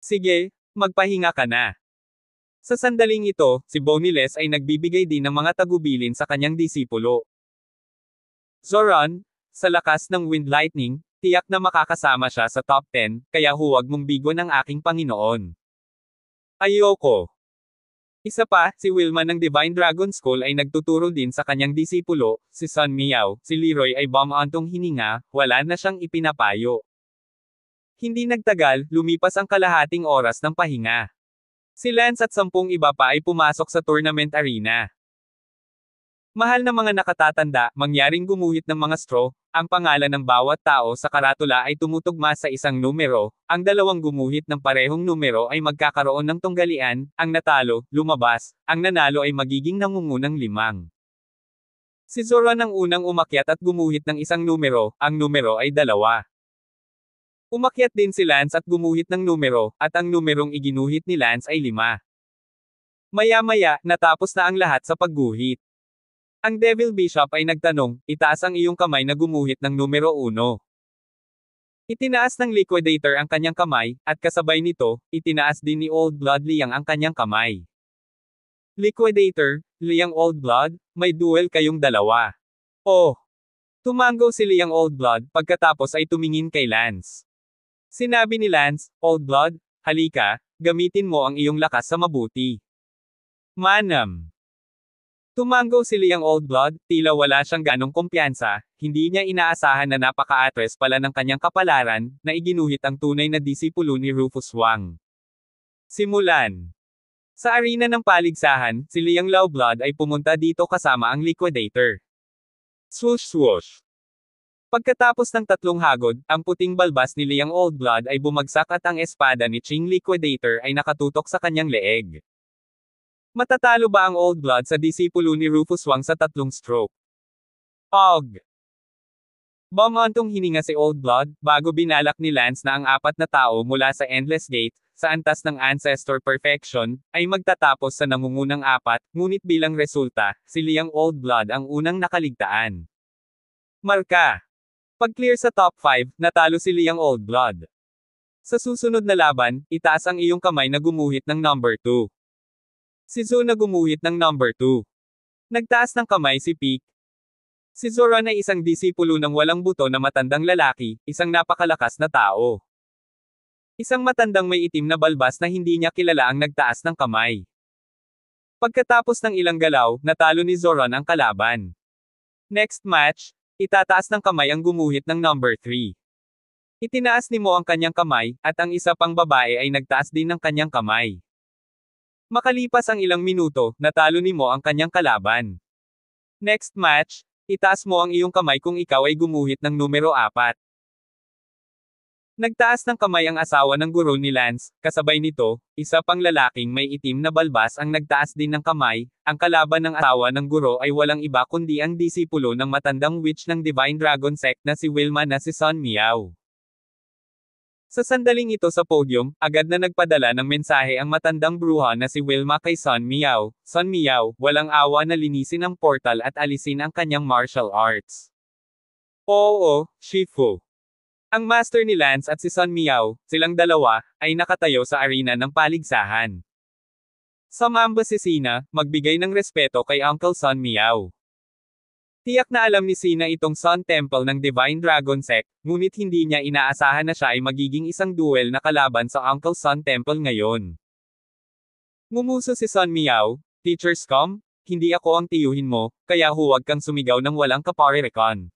[SPEAKER 1] Sige, magpahinga ka na. Sa sandaling ito, si Boneless ay nagbibigay din ng mga tagubilin sa kanyang disipulo. Zoran, sa lakas ng Wind Lightning, tiyak na makakasama siya sa top 10, kaya huwag mong bigo ng aking Panginoon. Ayoko. Isa pa, si Wilma ng Divine Dragon School ay nagtuturo din sa kanyang disipulo, si Sun Miao, si Leroy ay bumantong hininga, wala na siyang ipinapayo. Hindi nagtagal, lumipas ang kalahating oras ng pahinga. Si Lance at 10 iba pa ay pumasok sa tournament arena. Mahal na mga nakatatanda, mangyaring gumuhit ng mga straw, ang pangalan ng bawat tao sa karatula ay tumutugma sa isang numero, ang dalawang gumuhit ng parehong numero ay magkakaroon ng tunggalian, ang natalo, lumabas, ang nanalo ay magiging nangungunang 5. Si Zoran ang unang umakyat at gumuhit ng isang numero, ang numero ay 2. Umakyat din si Lance at gumuhit ng numero, at ang numerong iginuhit ni Lance ay 5. Maya-maya, natapos na ang lahat sa pagguhit. Ang Devil Bishop ay nagtanong, itaas ang iyong kamay na gumuhit ng numero 1. Itinaas ng Liquidator ang kanyang kamay, at kasabay nito, itinaas din ni Old Blood Liang ang kanyang kamay. Liquidator, Liang Old Blood, may duel kayong dalawa. Oh! Tumango si Liang Old Blood, pagkatapos ay tumingin kay Lance. Sinabi ni Lance, Old Blood, halika, gamitin mo ang iyong lakas sa mabuti. Manam. Tumango si Liang Old Blood, tila wala siyang ganong kumpiyansa, hindi niya inaasahan na napaka-atres pala ng kanyang kapalaran, na iginuhit ang tunay na disipulo ni Rufus Wang. Simulan. Sa arena ng paligsahan, si Liang Lao Blood ay pumunta dito kasama ang Liquidator. Swoosh swoosh. Pagkatapos ng tatlong hagod, ang puting balbas ni Liang Oldblood ay bumagsak at ang espada ni Qing Liquidator ay nakatutok sa kanyang leeg. Matatalo ba ang Oldblood sa disipulo ni Rufus Wang sa tatlong stroke? Og! Bumantong hininga si Oldblood, bago binalak ni Lance na ang apat na tao mula sa Endless Gate, sa antas ng Ancestor Perfection, ay magtatapos sa nangungunang apat, ngunit bilang resulta, si Liang Oldblood ang unang nakaligtaan. Marka! Pag-clear sa top 5, natalo si Liang Oldblood. Sa susunod na laban, itaas ang iyong kamay na gumuhit ng number 2. Si Zhou na gumuhit ng number 2. Nagtaas ng kamay si Peak. Si Zoran ay isang disipulo ng walang buto na matandang lalaki, isang napakalakas na tao. Isang matandang may itim na balbas na hindi niya kilala ang nagtaas ng kamay. Pagkatapos ng ilang galaw, natalo ni Zoran ang kalaban. Next match, itataas ng kamay ang gumuhit ng number 3. Itinaas ni Mo ang kanyang kamay, at ang isa pang babae ay nagtaas din ng kanyang kamay. Makalipas ang ilang minuto, natalo ni Mo ang kanyang kalaban. Next match, itaas mo ang iyong kamay kung ikaw ay gumuhit ng numero 4. Nagtaas ng kamay ang asawa ng guro ni Lance, kasabay nito, isa pang lalaking may itim na balbas ang nagtaas din ng kamay. Ang kalaban ng asawa ng guro ay walang iba kundi ang disipulo ng matandang witch ng Divine Dragon Sect na si Wilma na si Sun Miao. Sa sandaling ito sa podium, agad na nagpadala ng mensahe ang matandang bruha na si Wilma kay Sun Miao. Sun Miao, walang awa na linisin ang portal at alisin ang kanyang martial arts. Oo, Shifu. Ang master ni Lance at si Sun Miao, silang dalawa, ay nakatayo sa arena ng paligsahan. Sumamba si Sina, magbigay ng respeto kay Uncle Sun Miao. Tiyak na alam ni Sina itong Sun Temple ng Divine Dragon Sect, ngunit hindi niya inaasahan na siya ay magiging isang duel na kalaban sa Uncle Sun Temple ngayon. Ngumuso si Sun Miao, Teacher Scum, hindi ako ang tiyuhin mo, kaya huwag kang sumigaw ng walang kaparerekan.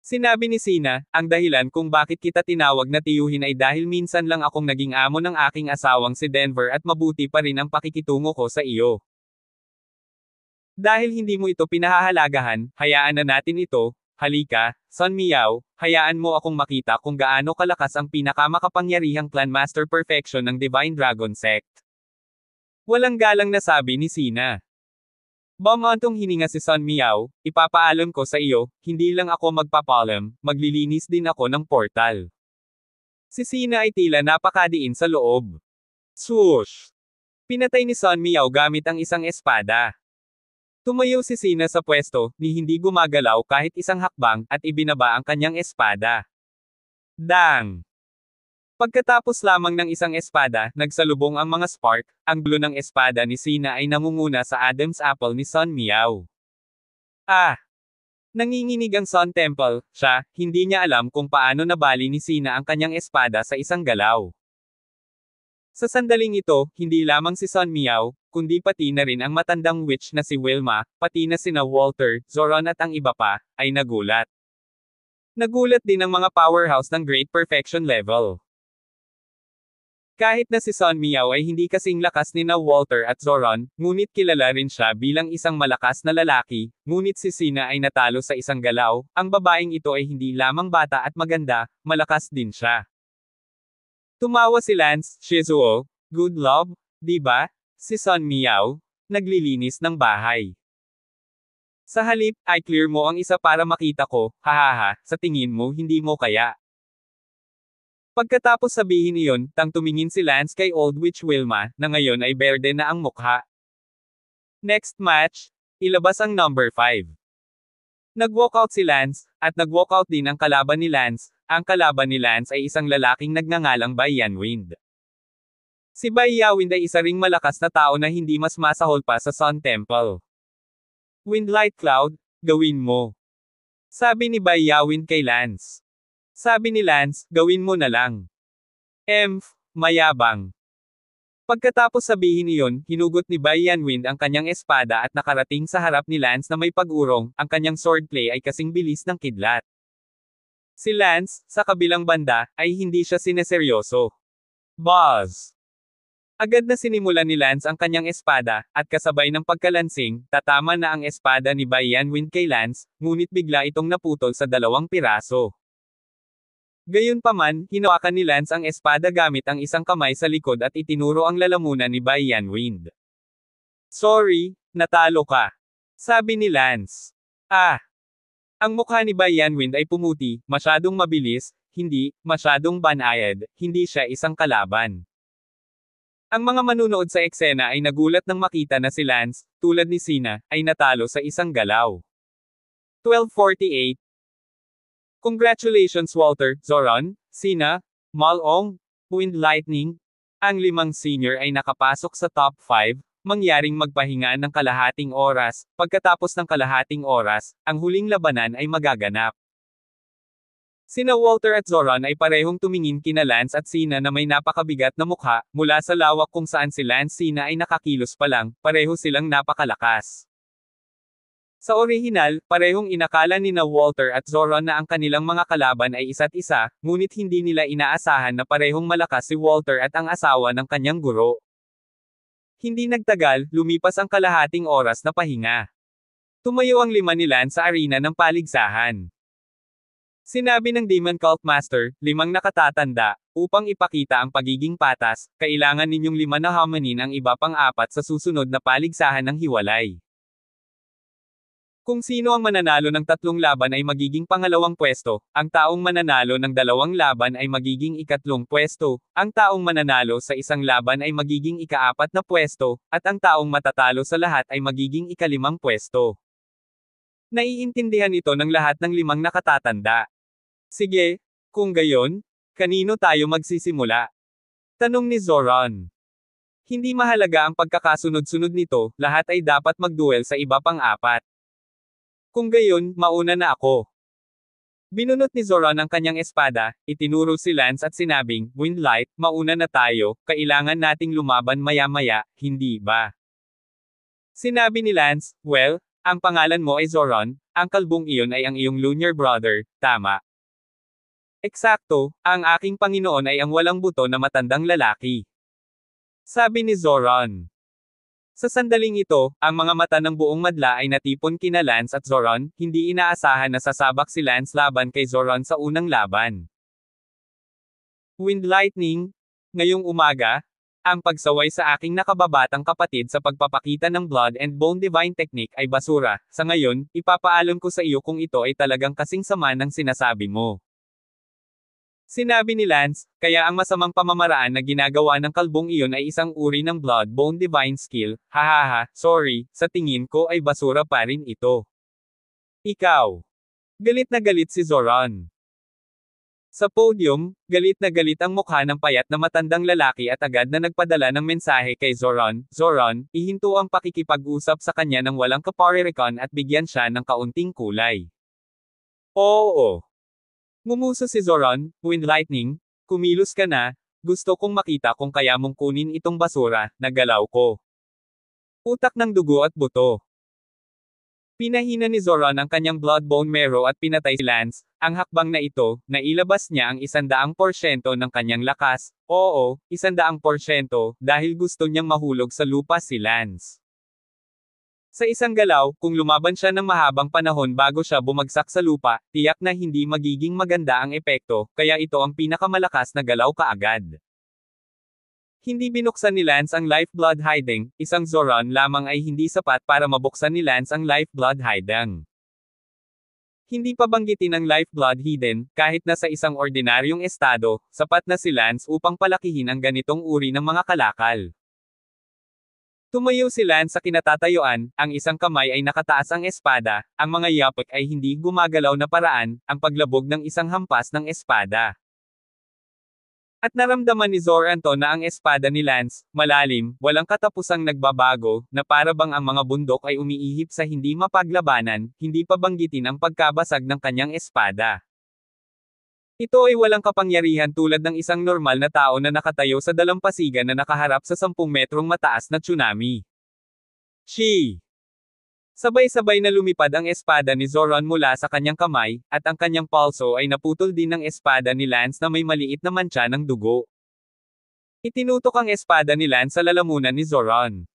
[SPEAKER 1] Sinabi ni Sina, ang dahilan kung bakit kita tinawag na tiyuhin ay dahil minsan lang akong naging amo ng aking asawang si Denver at mabuti pa rin ang pakikitungo ko sa iyo. Dahil hindi mo ito pinahahalagahan, hayaan na natin ito. Halika, Sun Miao, hayaan mo akong makita kung gaano kalakas ang pinakamakapangyarihang Clan Master Perfection ng Divine Dragon Sect. Walang galang na sabi ni Sina. Bumantong hininga si Sun Miao, ipapaalam ko sa iyo, hindi lang ako magpapalam, maglilinis din ako ng portal. Si Sina ay tila napakadiin sa loob. Swoosh! Pinatay ni Sun Miao gamit ang isang espada. Tumayo si Sina sa pwesto, ni hindi gumagalaw kahit isang hakbang, at ibinaba ang kanyang espada. Dang! Pagkatapos lamang ng isang espada, nagsalubong ang mga spark, ang blue ng espada ni Sina ay namumuna sa Adam's Apple ni Sun Miao. Ah! Nanginginig ang Sun Temple, siya, hindi niya alam kung paano nabali ni Sina ang kanyang espada sa isang galaw. Sa sandaling ito, hindi lamang si Sun Miao, kundi pati na rin ang matandang witch na si Wilma, pati na sina Walter, Zoran at ang iba pa, ay nagulat. Nagulat din ang mga powerhouse ng Great Perfection level. Kahit na si Sun Miao ay hindi kasing lakas ni na Walter at Zoran, ngunit kilala rin siya bilang isang malakas na lalaki, ngunit si Sina ay natalo sa isang galaw. Ang babaeng ito ay hindi lamang bata at maganda, malakas din siya. Tumawa si Lance, Shizuo, good love, di ba? Si Sun Miao, naglilinis ng bahay. Sa halip, ay clear mo ang isa para makita ko, hahaha, sa tingin mo hindi mo kaya. Pagkatapos sabihin iyon, tang tumingin si Lance kay Old Witch Wilma, na ngayon ay berde na ang mukha. Next match, ilabas ang number 5. Nag-walkout si Lance, at nag-walkout din ang kalaban ni Lance. Ang kalaban ni Lance ay isang lalaking nagngangalang Bai Yanwind. Si Bai Yanwind ay isa ring malakas na tao na hindi mas masahol pa sa Sun Temple. Windlight Cloud, gawin mo. Sabi ni Bai Yanwind kay Lance. Sabi ni Lance, gawin mo na lang. Mayabang. Pagkatapos sabihin iyon, hinugot ni Bai Yanwind ang kanyang espada at nakarating sa harap ni Lance na may pag-urong, ang kanyang swordplay ay kasing bilis ng kidlat. Si Lance, sa kabilang banda, ay hindi siya sineseryoso. Buzz! Agad na sinimulan ni Lance ang kanyang espada, at kasabay ng pagkalansing, tatama na ang espada ni Bai Yanwen kay Lance, ngunit bigla itong naputol sa 2 piraso. Gayunpaman, hinawakan ni Lance ang espada gamit ang isang kamay sa likod at itinuro ang lalamunan ni Bai Yanwen. "Sorry, natalo ka," sabi ni Lance. Ang mukha ni Bai Yanwen ay pumuti, masyadong mabilis, hindi, masyadong banayad, hindi siya isang kalaban. Ang mga manunood sa eksena ay nagulat nang makita na si Lance, tulad ni Cena, ay natalo sa isang galaw. 12:48 Congratulations Walter, Zoran, Cena, Malong, Wind Lightning. Ang 5 senior ay nakapasok sa top 5, mangyaring magpahinga ng kalahating oras. Pagkatapos ng kalahating oras, ang huling labanan ay magaganap. Sina Walter at Zoran ay parehong tumingin kina Lance at Cena na may napakabigat na mukha, mula sa lawak kung saan si Lance Cena ay nakakilos pa lang, pareho silang napakalakas. Sa orihinal, parehong inakala ni na Walter at Zoran na ang kanilang mga kalaban ay isa't isa, ngunit hindi nila inaasahan na parehong malakas si Walter at ang asawa ng kanyang guro. Hindi nagtagal, lumipas ang kalahating oras na pahinga. Tumayo ang 5 ni Lance sa arena ng paligsahan. Sinabi ng Demon Cult Master, 5 nakatatanda, upang ipakita ang pagiging patas, kailangan ninyong 5 na hamanin ang iba pang 4 sa susunod na paligsahan ng hiwalay. Kung sino ang mananalo ng 3 laban ay magiging pangalawang pwesto, ang taong mananalo ng 2 laban ay magiging ikatlong pwesto, ang taong mananalo sa 1 laban ay magiging ika-4 na pwesto, at ang taong matatalo sa lahat ay magiging ika-5 pwesto. Naiintindihan ito ng lahat ng 5 nakatatanda. Sige, kung gayon, kanino tayo magsisimula? Tanong ni Zoran. Hindi mahalaga ang pagkakasunod-sunod nito, lahat ay dapat magduel sa iba pang 4. Kung gayon, mauna na ako. Binunot ni Zoran ang kanyang espada, itinuro si Lance at sinabing, Windlight, mauna na tayo, kailangan nating lumaban maya-maya, hindi ba? Sinabi ni Lance, well, ang pangalan mo ay Zoran, ang kalbong iyon ay ang iyong lunar brother, tama? Eksakto, ang aking Panginoon ay ang walang buto na matandang lalaki. Sabi ni Zoran. Sa sandaling ito, ang mga mata ng buong madla ay natipon kina Lance at Zoran, hindi inaasahan na sasabak si Lance laban kay Zoran sa unang laban. Wind Lightning, ngayong umaga, ang pagsaway sa aking nakababatang kapatid sa pagpapakita ng Blood and Bone Divine Technique ay basura. Sa ngayon, ipapaalam ko sa iyo kung ito ay talagang kasing sama ng sinasabi mo. Sinabi ni Lance, kaya ang masamang pamamaraan na ginagawa ng kalbong iyon ay isang uri ng Blood Bone Divine Skill, hahaha, sorry, sa tingin ko ay basura pa rin ito. Ikaw. Galit na galit si Zoran. Sa podium, galit na galit ang mukha ng payat na matandang lalaki at agad na nagpadala ng mensahe kay Zoran, Zoran, ihinto ang pakikipag-usap sa kanya ng walang kaparirikon at bigyan siya ng kaunting kulay. Oo. Ngumuso si Zoran, Wind Lightning, kumilos ka na, gusto kong makita kung kaya mong kunin itong basura, nagalaw ko. Utak ng dugo at buto. Pinahina ni Zoran ang kanyang blood bone marrow at pinatay si Lance, ang hakbang na ito, nailabas niya ang 100% ng kanyang lakas, oo, 100%, dahil gusto niyang mahulog sa lupa si Lance. Sa isang galaw, kung lumaban siya ng mahabang panahon bago siya bumagsak sa lupa, tiyak na hindi magiging maganda ang epekto, kaya ito ang pinakamalakas na galaw kaagad. Hindi binuksan ni Lance ang lifeblood hiding, isang Zoran lamang ay hindi sapat para mabuksan ni Lance ang lifeblood hiding. Hindi pa banggitin ang lifeblood hidden, kahit na sa isang ordinaryong estado, sapat na si Lance upang palakihin ang ganitong uri ng mga kalakal. Tumayo si Lance sa kinatatayuan, ang isang kamay ay nakataas ang espada, ang mga yapak ay hindi gumagalaw na paraan, ang paglabog ng isang hampas ng espada. At naramdaman ni Zoranto na ang espada ni Lance, malalim, walang katapusang nagbabago, na para bang ang mga bundok ay umiihip sa hindi mapaglabanan, hindi pa banggitin ang pagkabasag ng kanyang espada. Ito ay walang kapangyarihan tulad ng isang normal na tao na nakatayo sa dalampasigan na nakaharap sa 10 metrong mataas na tsunami. She! Sabay-sabay na lumipad ang espada ni Zoran mula sa kanyang kamay, at ang kanyang palso ay naputol din ng espada ni Lance na may maliit na mantsa ng dugo. Itinutok ang espada ni Lance sa lalamunan ni Zoran.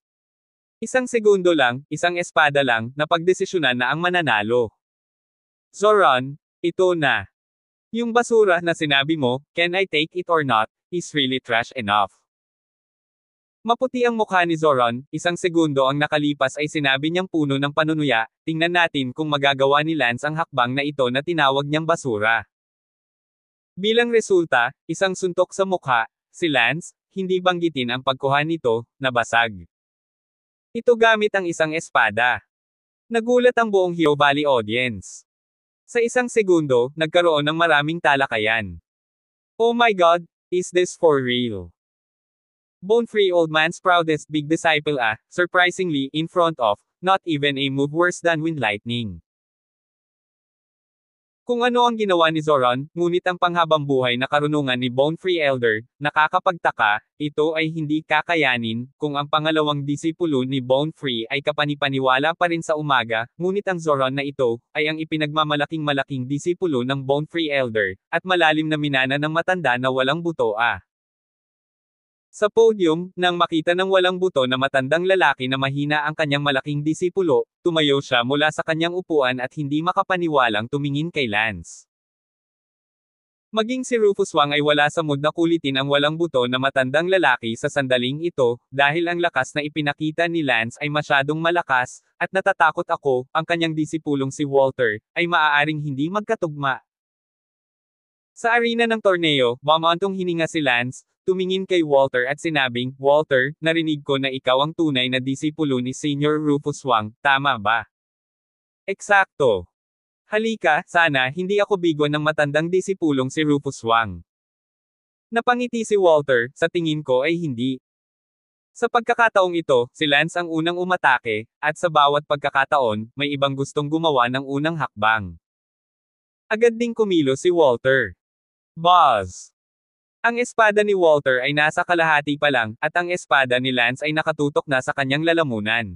[SPEAKER 1] Isang segundo lang, isang espada lang, napagdesisyonan na ang mananalo. Zoran, ito na. Yung basura na sinabi mo, can I take it or not, is really trash enough. Maputi ang mukha ni Zoran, isang segundo ang nakalipas ay sinabi niyang puno ng panunuya, tingnan natin kung magagawa ni Lance ang hakbang na ito na tinawag niyang basura. Bilang resulta, isang suntok sa mukha, si Lance, hindi banggitin ang pagkuha nito, nabasag. Ito gamit ang isang espada. Nagulat ang buong Hio Valley audience. Sa isang segundo, nagkaroon ng maraming talakayan. Oh my God, is this for real? Bone-free old man's proudest big disciple surprisingly, in front of, not even a move worse than wind lightning. Kung ano ang ginawa ni Zoran, ngunit ang panghabang buhay na karunungan ni Bone-free Elder, nakakapagtaka, ito ay hindi kakayanin, kung ang pangalawang disipulo ni Bone-free ay kapanipaniwala pa rin sa umaga, ngunit ang Zoran na ito, ay ang ipinagmamalaking-malaking disipulo ng Bone-free Elder, at malalim na minana ng matanda na walang buto Sa podium, nang makita ng walang buto na matandang lalaki na mahina ang kanyang malaking disipulo, tumayo siya mula sa kanyang upuan at hindi makapaniwalang tumingin kay Lance. Maging si Rufus Wang ay wala sa mood na kulitin ang walang buto na matandang lalaki sa sandaling ito, dahil ang lakas na ipinakita ni Lance ay masyadong malakas, at natatakot ako, ang kanyang disipulong si Walter, ay maaaring hindi magkatugma. Sa arena ng torneo, mamantong hininga si Lance, tumingin kay Walter at sinabing, Walter, narinig ko na ikaw ang tunay na disipulo ni Senior Rufus Wang, tama ba? Eksakto. Halika, sana, hindi ako bigwan ng matandang disipulong si Rufus Wang. Napangiti si Walter, sa tingin ko ay hindi. Sa pagkakataong ito, si Lance ang unang umatake, at sa bawat pagkakataon, may ibang gustong gumawa ng unang hakbang. Agad ding kumilos si Walter. Buzz! Ang espada ni Walter ay nasa kalahati pa lang, at ang espada ni Lance ay nakatutok na sa kanyang lalamunan.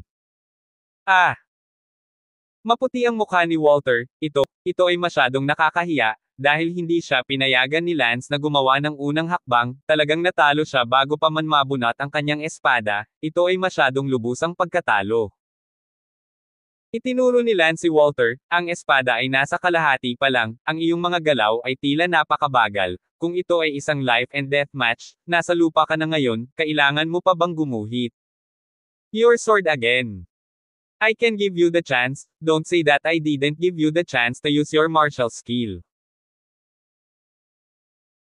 [SPEAKER 1] Maputi ang mukha ni Walter, ito ay masyadong nakakahiya, dahil hindi siya pinayagan ni Lance na gumawa ng unang hakbang, talagang natalo siya bago pa man mabunot ang kanyang espada, ito ay masyadong lubusang pagkatalo. Itinuro ni Lance si Walter, ang espada ay nasa kalahati pa lang, ang iyong mga galaw ay tila napakabagal, kung ito ay isang life and death match, nasa lupa ka na ngayon, kailangan mo pa bang gumuhit? Your sword again. I can give you the chance, don't say that I didn't give you the chance to use your martial skill.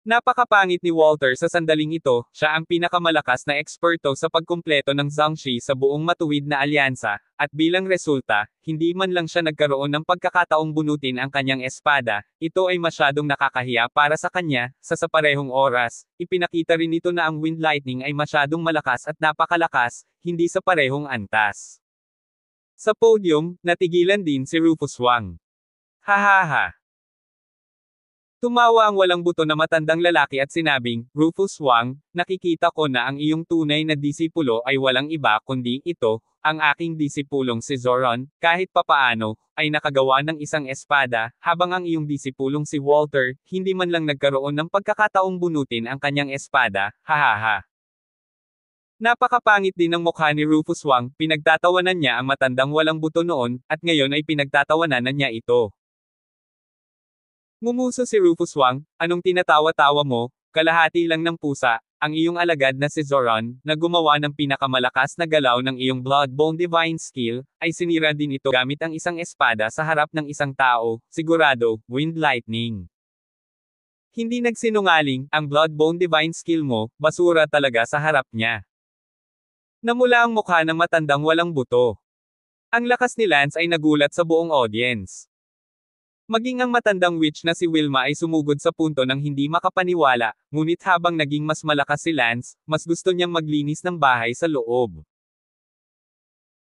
[SPEAKER 1] Napakapangit ni Walter sa sandaling ito, siya ang pinakamalakas na eksperto sa pagkumpleto ng Zhangxi sa buong matuwid na alyansa, at bilang resulta, hindi man lang siya nagkaroon ng pagkakataong bunutin ang kanyang espada, ito ay masyadong nakakahiya para sa kanya, sa parehong oras, ipinakita rin ito na ang wind lightning ay masyadong malakas at napakalakas, hindi sa parehong antas. Sa podium, natigilan din si Rufus Wang. Hahaha. Tumawa ang walang buto na matandang lalaki at sinabing, Rufus Wang, nakikita ko na ang iyong tunay na disipulo ay walang iba kundi ito, ang aking disipulong si Zoran, kahit papaano, ay nakagawa ng isang espada, habang ang iyong disipulong si Walter, hindi man lang nagkaroon ng pagkakataong bunutin ang kanyang espada, hahaha. Napakapangit din ng mukha ni Rufus Wang, pinagtatawanan niya ang matandang walang buto noon, at ngayon ay pinagtatawanan na niya ito. Ngumuso si Rufus Wang, anong tinatawa-tawa mo, kalahati lang ng pusa, ang iyong alagad na si Zoran, na gumawa ng pinakamalakas na galaw ng iyong Bloodbone Divine Skill, ay sinira din ito gamit ang isang espada sa harap ng isang tao, sigurado, wind lightning. Hindi nagsinungaling, ang Bloodbone Divine Skill mo, basura talaga sa harap niya. Namula ang mukha ng matandang walang buto. Ang lakas ni Lance ay nagulat sa buong audience. Maging ang matandang witch na si Wilma ay sumugod sa punto ng hindi makapaniwala, ngunit habang naging mas malakas si Lance, mas gusto niyang maglinis ng bahay sa loob.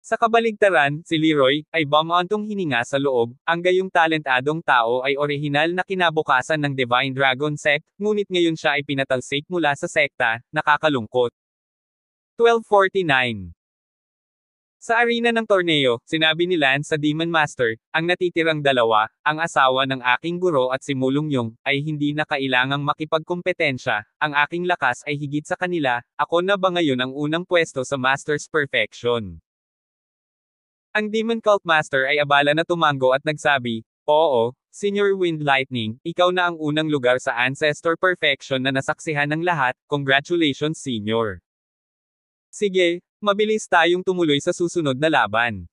[SPEAKER 1] Sa kabaligtaran, si Leroy, ay bumantong hininga sa loob, ang gayong talentadong tao ay orihinal na kinabukasan ng Divine Dragon Sect, ngunit ngayon siya ay pinatalsik mula sa sekta, nakakalungkot. 1249 Sa arena ng torneo, sinabi ni Lance sa Demon Master, ang natitirang dalawa, ang asawa ng aking guro at si Mulungyong, ay hindi na kailangang makipagkompetensya, ang aking lakas ay higit sa kanila, ako na ba ngayon ang unang pwesto sa Master's Perfection? Ang Demon Cult Master ay abala na tumango at nagsabi, oo, Senior Wind Lightning, ikaw na ang unang lugar sa Ancestor Perfection na nasaksihan ng lahat, congratulations Senior. Sige, mabilis tayong tumuloy sa susunod na laban.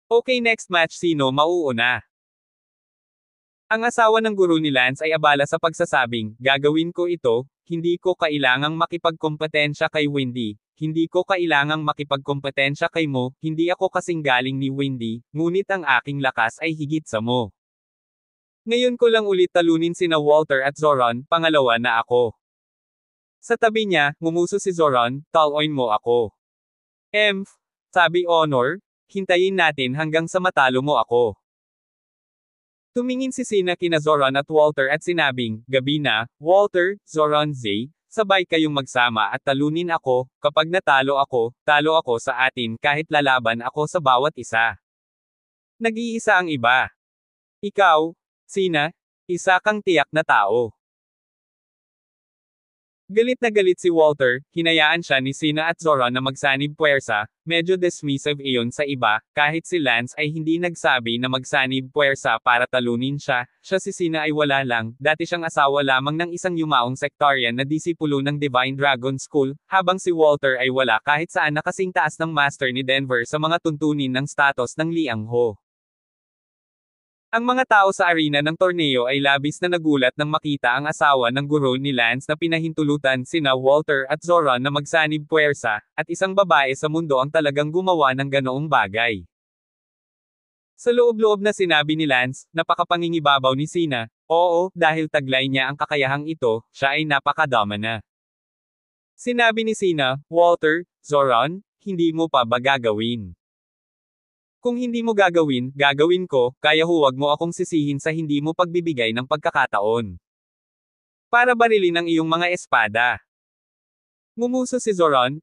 [SPEAKER 1] Okay, next match, sino mauuna? Ang asawa ng guro ni Lance ay abala sa pagsasabing, gagawin ko ito, hindi ko kailangang makipagkompetensya kay Windy, hindi ko kailangang makipagkompetensya kay Mo, hindi ako kasing galing ni Windy, ngunit ang aking lakas ay higit sa Mo. Ngayon ko lang ulit talunin sina Walter at Zoran, pangalawa na ako. Sa tabi niya, ngumuso si Zoran, taluin mo ako. Sabi Honor, hintayin natin hanggang sa matalo mo ako. Tumingin si Sina kina Zoran at Walter at sinabing, gabi na, Walter, Zoran Z, sabay kayong magsama at talunin ako, kapag natalo ako, talo ako sa atin kahit lalaban ako sa bawat isa. Nag-iisa ang iba. Ikaw, Sina, isa kang tiyak na tao. Galit na galit si Walter, hinayaan siya ni Sina at Zoran na magsanib puwersa, medyo dismissive iyon sa iba, kahit si Lance ay hindi nagsabi na magsanib puwersa para talunin siya, si Sina ay wala lang, dati siyang asawa lamang ng isang yumaong sectarian na disipulo ng Divine Dragon School, habang si Walter ay wala kahit saan na kasing taas ng master ni Denver sa mga tuntunin ng status ng Liang Ho. Ang mga tao sa arena ng torneo ay labis na nagulat nang makita ang asawa ng guro ni Lance na pinahintulutan sina Walter at Zoran na magsanib puwersa, at isang babae sa mundo ang talagang gumawa ng ganoong bagay. Sa loob-loob na sinabi ni Lance, napakapangingibabaw ni Sina, oo, dahil taglay niya ang kakayahang ito, siya ay napakadama na. Sinabi ni Sina, Walter, Zoran, hindi mo pa ba gagawin? Kung hindi mo gagawin, gagawin ko, kaya huwag mo akong sisihin sa hindi mo pagbibigay ng pagkakataon. Para barilin ang iyong mga espada. Ngumuso si Zoran,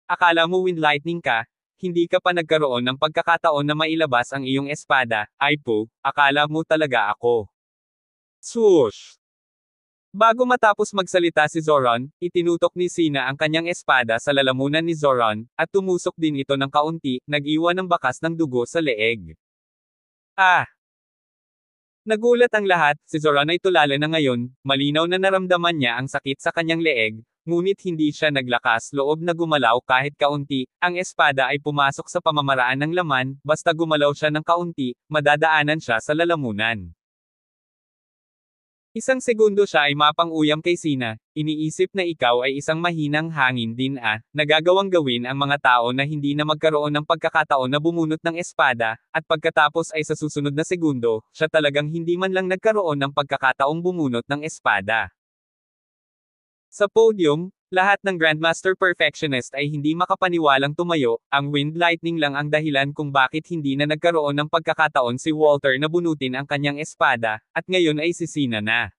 [SPEAKER 1] akala mo Wind Lightning ka, hindi ka pa nagkaroon ng pagkakataon na mailabas ang iyong espada, ay po, akala mo talaga ako. Swoosh! Bago matapos magsalita si Zoran, itinutok ni Sina ang kanyang espada sa lalamunan ni Zoran, at tumusok din ito ng kaunti, nag-iwan ng bakas ng dugo sa leeg. Nagulat ang lahat, si Zoran ay tulala na ngayon, malinaw na naramdaman niya ang sakit sa kanyang leeg, ngunit hindi siya naglakas loob na gumalaw kahit kaunti, ang espada ay pumasok sa pamamaraan ng laman, basta gumalaw siya ng kaunti, madadaanan siya sa lalamunan. Isang segundo siya ay mapang-uyam kay Sina, iniisip na ikaw ay isang mahinang hangin din nagagawang gawin ang mga tao na hindi na magkaroon ng pagkakataon na bumunot ng espada, at pagkatapos ay sa susunod na segundo, siya talagang hindi man lang nagkaroon ng pagkakataong bumunot ng espada. Sa podium, lahat ng Grandmaster Perfectionist ay hindi makapaniwalang tumayo, ang Wind Lightning lang ang dahilan kung bakit hindi na nagkaroon ng pagkakataon si Walter na bunutin ang kanyang espada, at ngayon ay si Sina na.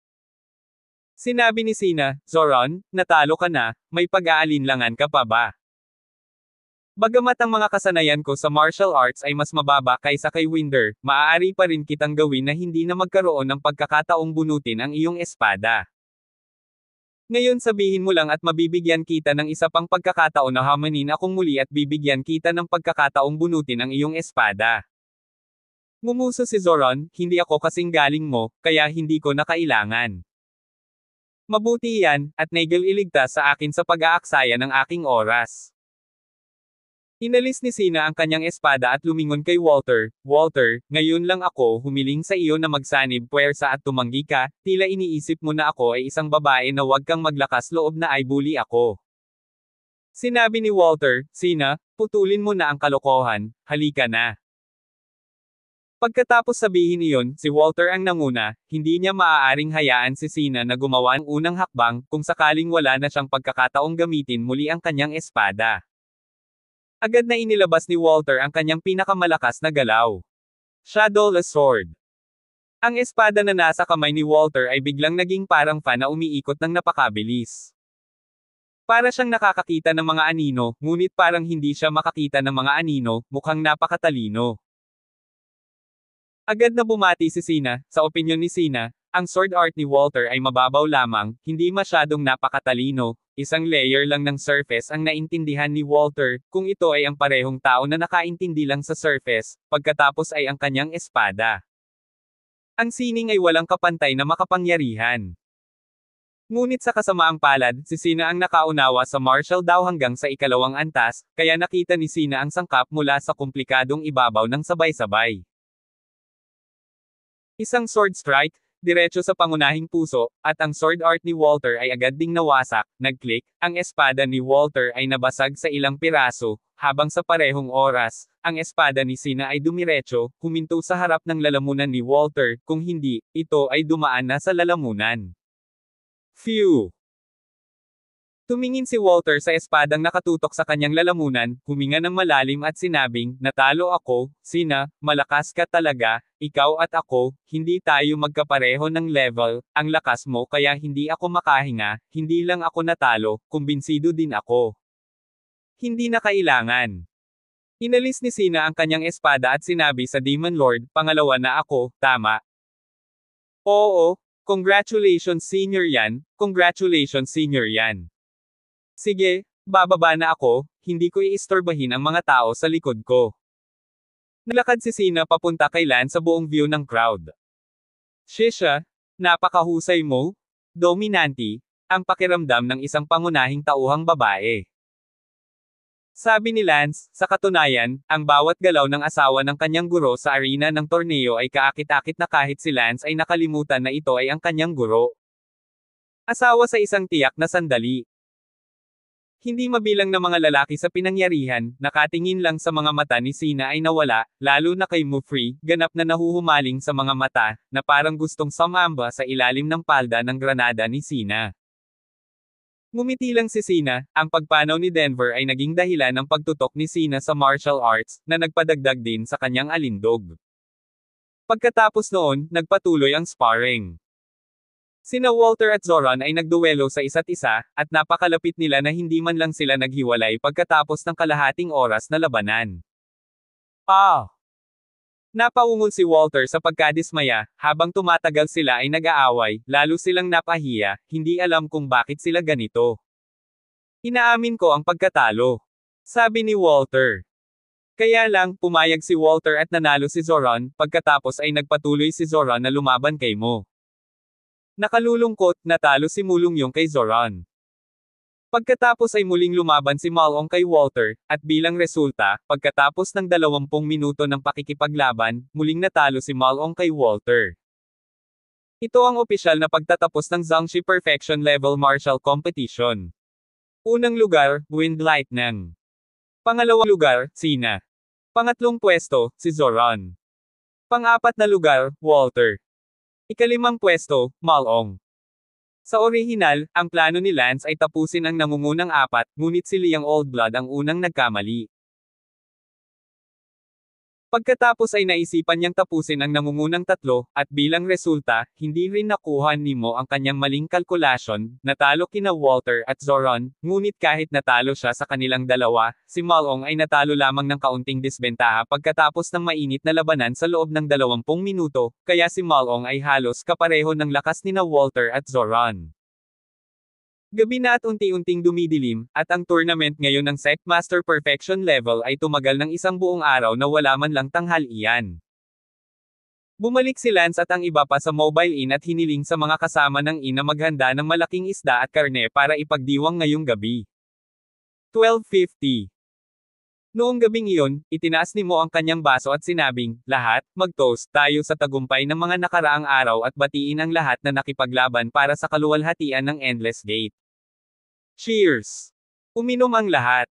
[SPEAKER 1] Sinabi ni Sina, Zoran, natalo ka na, may pag-aalinlangan ka pa ba? Bagamat ang mga kasanayan ko sa martial arts ay mas mababa kaysa kay Winder, maaari pa rin kitang gawin na hindi na magkaroon ng pagkakataong bunutin ang iyong espada. Ngayon sabihin mo lang at mabibigyan kita ng isa pang pagkakataon na hamanin akong muli at bibigyan kita ng pagkakataong bunutin ang iyong espada. Ngumuso si Zoran, hindi ako kasing galing mo, kaya hindi ko na kailangan. Mabuti yan, at Nagel iligtas sa akin sa pag-aaksaya ng aking oras. Inalis ni Sina ang kanyang espada at lumingon kay Walter, Walter, ngayon lang ako humiling sa iyo na magsanib puwersa at tumanggi ka, tila iniisip mo na ako ay isang babae na huwag kang maglakas loob na ay bully ako. Sinabi ni Walter, Sina, putulin mo na ang kalokohan, halika na. Pagkatapos sabihin iyon, si Walter ang nanguna, hindi niya maaaring hayaan si Sina na gumawa ng unang hakbang, kung sakaling wala na siyang pagkakataong gamitin muli ang kanyang espada. Agad na inilabas ni Walter ang kanyang pinakamalakas na galaw. Shadowless Sword. Ang espada na nasa kamay ni Walter ay biglang naging parang fan na umiikot ng napakabilis. Para siyang nakakakita ng mga anino, ngunit parang hindi siya makakita ng mga anino, mukhang napakatalino. Agad na bumati si Sina, sa opinyon ni Sina, ang sword art ni Walter ay mababaw lamang, hindi masyadong napakatalino, isang layer lang ng surface ang naintindihan ni Walter, kung ito ay ang parehong tao na nakaintindi lang sa surface, pagkatapos ay ang kanyang espada. Ang sining ay walang kapantay na makapangyarihan. Ngunit sa kasamaang palad, si Sina ang nakaunawa sa martial daw hanggang sa ikalawang antas, kaya nakita ni Sina ang sangkap mula sa komplikadong ibabaw ng sabay-sabay. Isang sword strike, diretso sa pangunahing puso, at ang sword art ni Walter ay agad ding nawasak, nag-click, ang espada ni Walter ay nabasag sa ilang piraso, habang sa parehong oras, ang espada ni Sina ay dumiretso, huminto sa harap ng lalamunan ni Walter, kung hindi, ito ay dumaan na sa lalamunan. Phew! Tumingin si Walter sa espadang nakatutok sa kanyang lalamunan, huminga ng malalim at sinabing, natalo ako, Sina, malakas ka talaga, ikaw at ako, hindi tayo magkapareho ng level, ang lakas mo kaya hindi ako makahinga, hindi lang ako natalo, kumbinsido din ako. Hindi na kailangan. Inalis ni Sina ang kanyang espada at sinabi sa Demon Lord, pangalawa na ako, tama? Oo. Congratulations senior yan, congratulations senior yan. Sige, bababa na ako, hindi ko iistorbahin ang mga tao sa likod ko. Nalakad si Sina papunta kay Lan sa buong view ng crowd. Shisha, napakahusay mo, dominante, ang pakiramdam ng isang pangunahing tauhang babae. Sabi ni Lance, sa katunayan, ang bawat galaw ng asawa ng kanyang guro sa arena ng torneo ay kaakit-akit na kahit si Lance ay nakalimutan na ito ay ang kanyang guro. Asawa sa isang tiyak na sandali. Hindi mabilang na mga lalaki sa pinangyarihan, nakatingin lang sa mga mata ni Sina ay nawala, lalo na kay Mufri, ganap na nahuhumaling sa mga mata, na parang gustong sumamba sa ilalim ng palda ng granada ni Sina. Ngumiti lang si Sina, ang pagpanaw ni Denver ay naging dahilan ng pagtutok ni Sina sa martial arts, na nagpadagdag din sa kanyang alindog. Pagkatapos noon, nagpatuloy ang sparring. Sina Walter at Zoran ay nagduwelo sa isa't isa, at napakalapit nila na hindi man lang sila naghiwalay pagkatapos ng kalahating oras na labanan. Napaungol si Walter sa pagkadismaya, habang tumatagal sila ay nag-aaway, lalo silang napahiya, hindi alam kung bakit sila ganito. Inaamin ko ang pagkatalo. Sabi ni Walter. Kaya lang, pumayag si Walter at nanalo si Zoran, pagkatapos ay nagpatuloy si Zoran na lumaban kay Mo. Nakalulungkot, natalo si Mulungyong kay Zoran. Pagkatapos ay muling lumaban si Malong kay Walter, at bilang resulta, pagkatapos ng 20 minuto ng pakikipaglaban, muling natalo si Malong kay Walter. Ito ang opisyal na pagtatapos ng Zhangxi Perfection Level Martial Competition. Unang lugar, Wind Lightning. Pangalawang lugar, Sina. Pangatlong pwesto, si Zoran. Pang-apat na lugar, Walter. Ikalimang pwesto, Malong. Sa orihinal, ang plano ni Lance ay tapusin ang nangungunang apat, ngunit si Liang Oldblood ang unang nagkamali. Pagkatapos ay naisipan niyang tapusin ang nangungunang tatlo, at bilang resulta, hindi rin nakuha ni Mo ang kanyang maling kalkulasyon, natalo kina Walter at Zoran, ngunit kahit natalo siya sa kanilang dalawa, si Malong ay natalo lamang ng kaunting disbentaha pagkatapos ng mainit na labanan sa loob ng 20 minuto, kaya si Malong ay halos kapareho ng lakas nina Walter at Zoran. Gabi na at unti-unting dumidilim, at ang tournament ngayon ng Sect Master Perfection Level ay tumagal ng isang buong araw na wala man lang tanghalian. Bumalik si Lance at ang iba pa sa Mobile Inn at hiniling sa mga kasama ng inn na maghanda ng malaking isda at karne para ipagdiwang ngayong gabi. 12:50. Noong gabing iyon, itinaas ni Mo ang kanyang baso at sinabing, lahat, mag-toast tayo sa tagumpay ng mga nakaraang araw at batiin ang lahat na nakipaglaban para sa kaluwalhatian ng Endless Gate. Cheers! Uminom ang lahat.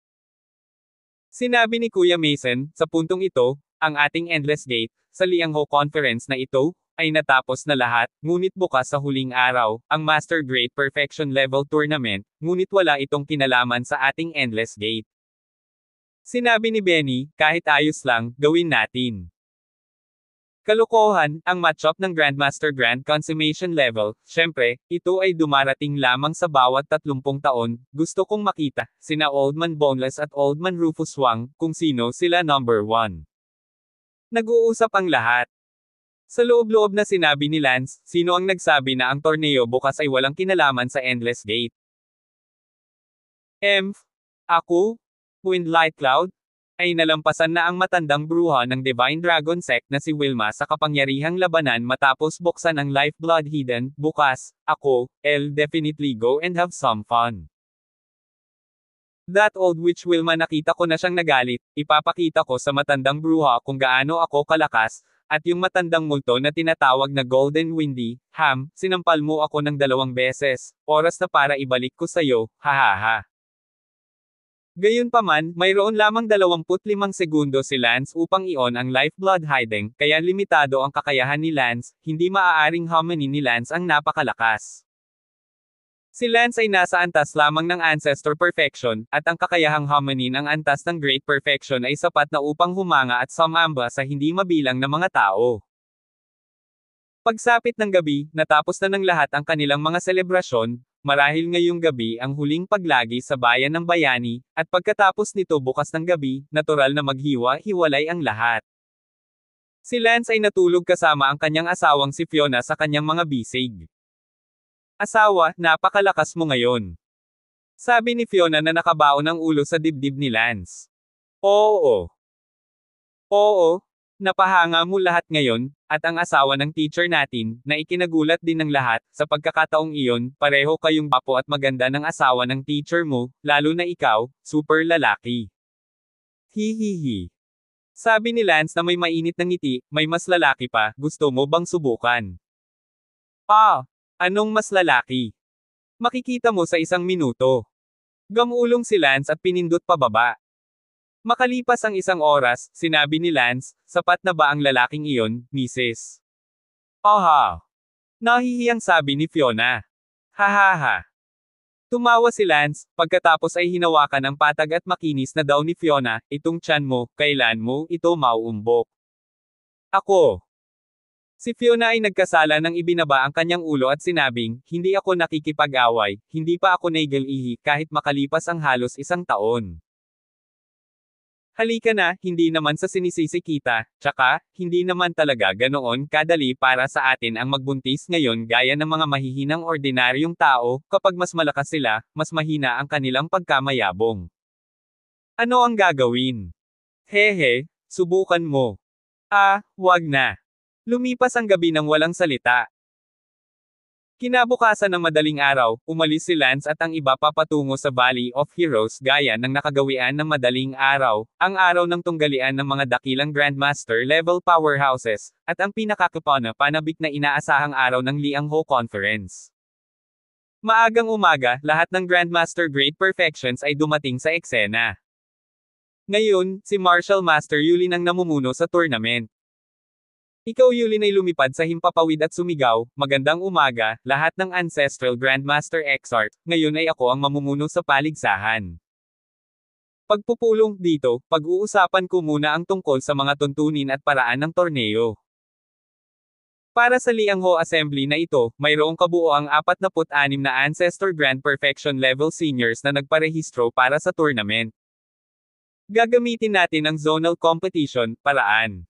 [SPEAKER 1] Sinabi ni Kuya Mason, sa puntong ito, ang ating Endless Gate, sa Liangho Conference na ito, ay natapos na lahat, ngunit bukas sa huling araw, ang Master Great Perfection Level Tournament, ngunit wala itong kinalaman sa ating Endless Gate. Sinabi ni Benny, kahit ayos lang, gawin natin. Kalokohan, ang matchup ng Grandmaster Grand Consummation level, syempre, ito ay dumarating lamang sa bawat 30 taon, gusto kong makita, sina Old Man Boneless at Old Man Rufus Wang, kung sino sila number 1. Nag-uusap ang lahat. Sa loob-loob na sinabi ni Lance, sino ang nagsabi na ang torneo bukas ay walang kinalaman sa Endless Gate? Ako? Windlight Cloud? Ay nalampasan na ang matandang bruha ng Divine Dragon Sect na si Wilma sa kapangyarihang labanan matapos buksan ang Lifeblood Hidden. Bukas, ako, I'll definitely go and have some fun. That old witch Wilma, nakita ko na siyang nagalit, ipapakita ko sa matandang bruha kung gaano ako kalakas, at yung matandang multo na tinatawag na Golden Windy, sinampal mo ako ng 2 beses, oras na para ibalik ko sa'yo, hahaha. Gayunpaman, mayroon lamang 25 segundo si Lance upang i-on ang Lifeblood Hiding, kaya limitado ang kakayahan ni Lance, hindi maaaring humani ni Lance ang napakalakas. Si Lance ay nasa antas lamang ng Ancestor Perfection, at ang kakayahang humanin ang antas ng Great Perfection ay sapat na upang humanga at sumamba sa hindi mabilang na mga tao. Pagsapit ng gabi, natapos na ng lahat ang kanilang mga selebrasyon, marahil ngayong gabi ang huling paglagi sa bayan ng Bayani, at pagkatapos nito bukas ng gabi, natural na maghiwa-hiwalay ang lahat. Si Lance ay natulog kasama ang kanyang asawang si Fiona sa kanyang mga bisig. Asawa, napakalakas mo ngayon. Sabi ni Fiona na nakabaon ang ulo sa dibdib ni Lance. Oo, napahanga mo lahat ngayon, at ang asawa ng teacher natin, na ikinagulat din ng lahat, sa pagkakataong iyon, pareho kayong bapo at maganda ng asawa ng teacher mo, lalo na ikaw, super lalaki. Hihihi. Sabi ni Lance na may mainit na ngiti, may mas lalaki pa, gusto mo bang subukan? Anong mas lalaki? Makikita mo sa 1 minuto. Gamulong si Lance at pinindot pababa. Makalipas ang 1 oras, sinabi ni Lance, sapat na ba ang lalaking iyon, Mrs. Nahihiyang sabi ni Fiona. Hahaha. Tumawa si Lance, pagkatapos ay hinawakan ang patag at makinis na daw ni Fiona, itong tiyan mo, kailan mo ito mauumbok? Ako. Si Fiona ay nagkasala nang ibinaba ang kanyang ulo at sinabing, hindi ako nakikipag-away, hindi pa ako naigal-ihi kahit makalipas ang halos 1 taon. Halika na, hindi naman sa sinisisi kita, tsaka, hindi naman talaga ganoon kadali para sa atin ang magbuntis ngayon gaya ng mga mahihinang ordinaryong tao, kapag mas malakas sila, mas mahina ang kanilang pagkamayabong. Ano ang gagawin? Hehe, subukan mo. Wag na. Lumipas ang gabi ng walang salita. Kinabukasan ng madaling araw, umalis si Lance at ang iba papatungo sa Valley of Heroes gaya ng nakagawian ng madaling araw, ang araw ng tunggalian ng mga dakilang Grandmaster level powerhouses, at ang pinakakapanabik na inaasahang araw ng Liangho Conference. Maagang umaga, lahat ng Grandmaster Great Perfections ay dumating sa eksena. Ngayon, si Martial Master Yulin ang namumuno sa tournament. Ikaw Yulin ay lumipad sa himpapawid at sumigaw, magandang umaga, lahat ng Ancestral Grandmaster Exart, ngayon ay ako ang mamumuno sa paligsahan. Pagpupulong dito, pag-uusapan ko muna ang tungkol sa mga tuntunin at paraan ng torneo. Para sa Liangho Assembly na ito, mayroong kabuoang 46 na Ancestor Grand Perfection Level Seniors na nagparehistro para sa tournament. Gagamitin natin ang zonal competition, paraan.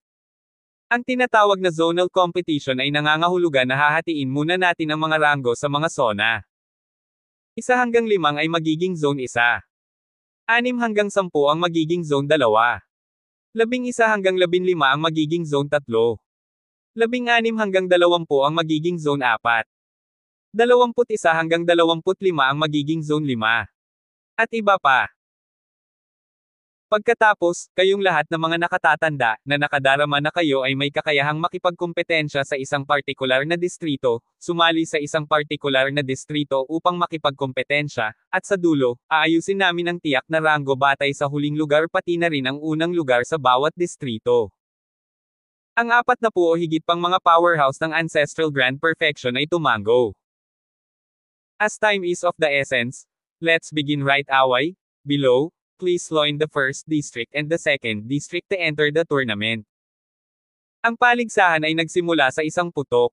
[SPEAKER 1] Ang tinatawag na zonal competition ay nangangahulugan na hahatiin muna natin ang mga ranggo sa mga zona. 1 hanggang 5 ay magiging zone 1. 6 hanggang 10 ang magiging zone 2. 11 hanggang 15 ang magiging zone 3. 16 hanggang 20 ang magiging zone 4. 21 hanggang 25 ang magiging zone 5. At iba pa. Pagkatapos, kayong lahat ng mga nakatatanda, na nakadarama na kayo ay may kakayahang makipagkompetensya sa isang partikular na distrito, sumali sa isang partikular na distrito upang makipagkompetensya, at sa dulo, aayusin namin ang tiyak na ranggo batay sa huling lugar pati na rin ang unang lugar sa bawat distrito. Ang 40 o higit pang mga powerhouse ng Ancestral Grand Perfection ay tumango. As time is of the essence, let's begin right away. Below, please join the 1st district and the 2nd district to enter the tournament. Ang paligsahan ay nagsimula sa isang putok.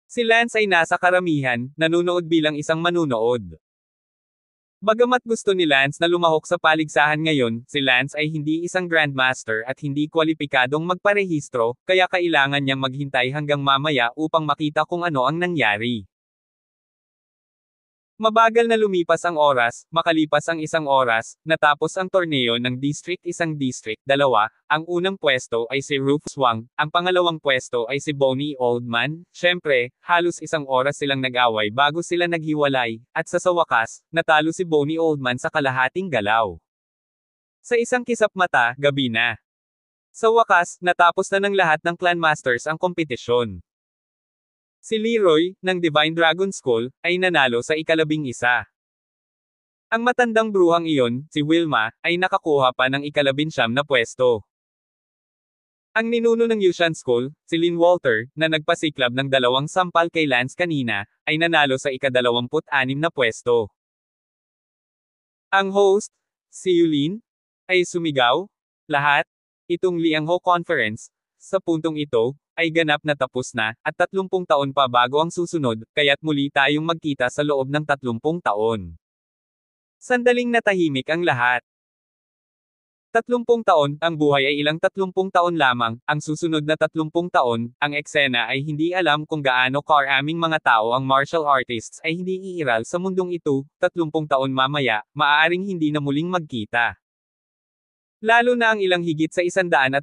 [SPEAKER 1] Si Lance ay nasa karamihan, nanunood bilang isang manunood. Bagamat gusto ni Lance na lumahok sa paligsahan ngayon, si Lance ay hindi isang Grandmaster at hindi kwalipikadong magparehistro, kaya kailangan niyang maghintay hanggang mamaya upang makita kung ano ang nangyari. Mabagal na lumipas ang oras, makalipas ang isang oras, natapos ang torneo ng District 1 District 2, ang unang pwesto ay si Rufus Wang, ang pangalawang pwesto ay si Bonnie Oldman, syempre, halos isang oras silang nag-away bago sila naghiwalay, at sa wakas, natalo si Bonnie Oldman sa kalahating galaw. Sa isang kisap mata, gabi na. Sa wakas, natapos na ng lahat ng Clan Masters ang kompetisyon. Si Leroy, ng Divine Dragon School, ay nanalo sa ika-11. Ang matandang bruhang iyon, si Wilma, ay nakakuha pa ng ika-19 na pwesto. Ang ninuno ng Yushan School, si Lynn Walter, na nagpasiklab ng 2 sampal kay Lance kanina, ay nanalo sa ika-26 na pwesto. Ang host, si Yulin, ay sumigaw, lahat, itong Liangho Conference, sa puntong ito, ay ganap na tapos na, at 30 taon pa bago ang susunod, kaya't muli tayong magkita sa loob ng 30 taon. Sandaling natahimik ang lahat. 30 taon, ang buhay ay ilang 30 taon lamang, ang susunod na 30 taon, ang eksena ay hindi alam kung gaano karaming mga tao ang martial artists ay hindi iiral sa mundong ito, 30 taon mamaya, maaaring hindi na muling magkita. Lalo na ang ilang higit sa 120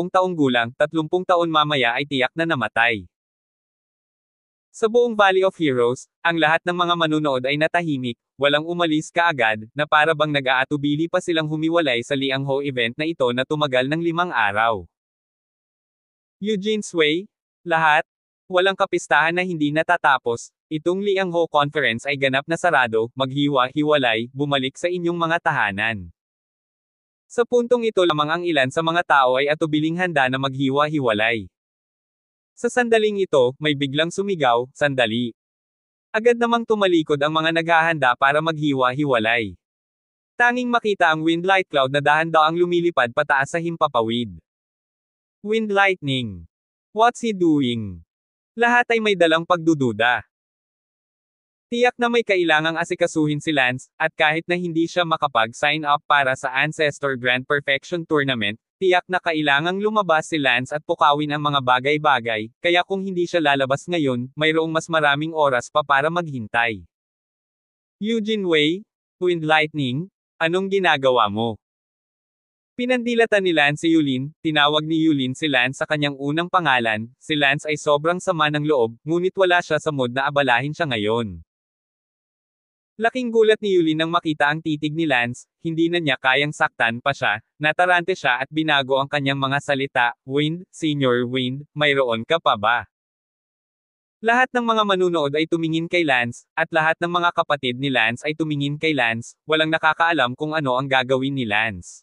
[SPEAKER 1] taong gulang, 30 taon mamaya ay tiyak na namatay. Sa buong Valley of Heroes, ang lahat ng mga manunood ay natahimik, walang umalis kaagad, na para bang nag-aatubili pa silang humiwalay sa Liangho event na ito na tumagal ng 5 araw. Eugene's Way, lahat, walang kapistahan na hindi natatapos, itong Liangho Conference ay ganap na sarado, maghiwa-hiwalay, bumalik sa inyong mga tahanan. Sa puntong ito lamang ang ilan sa mga tao ay atubiling handa na maghiwa-hiwalay. Sa sandaling ito, may biglang sumigaw, sandali. Agad namang tumalikod ang mga naghahanda para maghiwa-hiwalay. Tanging makita ang wind light cloud na dahan-daang lumilipad pataas sa himpapawid. Wind lightning. What's he doing? Lahat ay may dalang pagdududa. Tiyak na may kailangang asikasuhin si Lance, at kahit na hindi siya makapag-sign up para sa Ancestor Grand Perfection Tournament, tiyak na kailangang lumabas si Lance at pukawin ang mga bagay-bagay, kaya kung hindi siya lalabas ngayon, mayroong mas maraming oras pa para maghintay. Eugene Wei, Wind Lightning, anong ginagawa mo? Pinandilatan ni Lance si Yulin, tinawag ni Yulin si Lance sa kanyang unang pangalan, si Lance ay sobrang sama ng loob, ngunit wala siya sa mood na abalahin siya ngayon. Laking gulat ni Yulin nang makita ang titig ni Lance, hindi na niya kayang saktan pa siya, natarante siya at binago ang kanyang mga salita, Wind, Senior Wind, mayroon ka pa ba? Lahat ng mga manunood ay tumingin kay Lance, at lahat ng mga kapatid ni Lance ay tumingin kay Lance, walang nakakaalam kung ano ang gagawin ni Lance.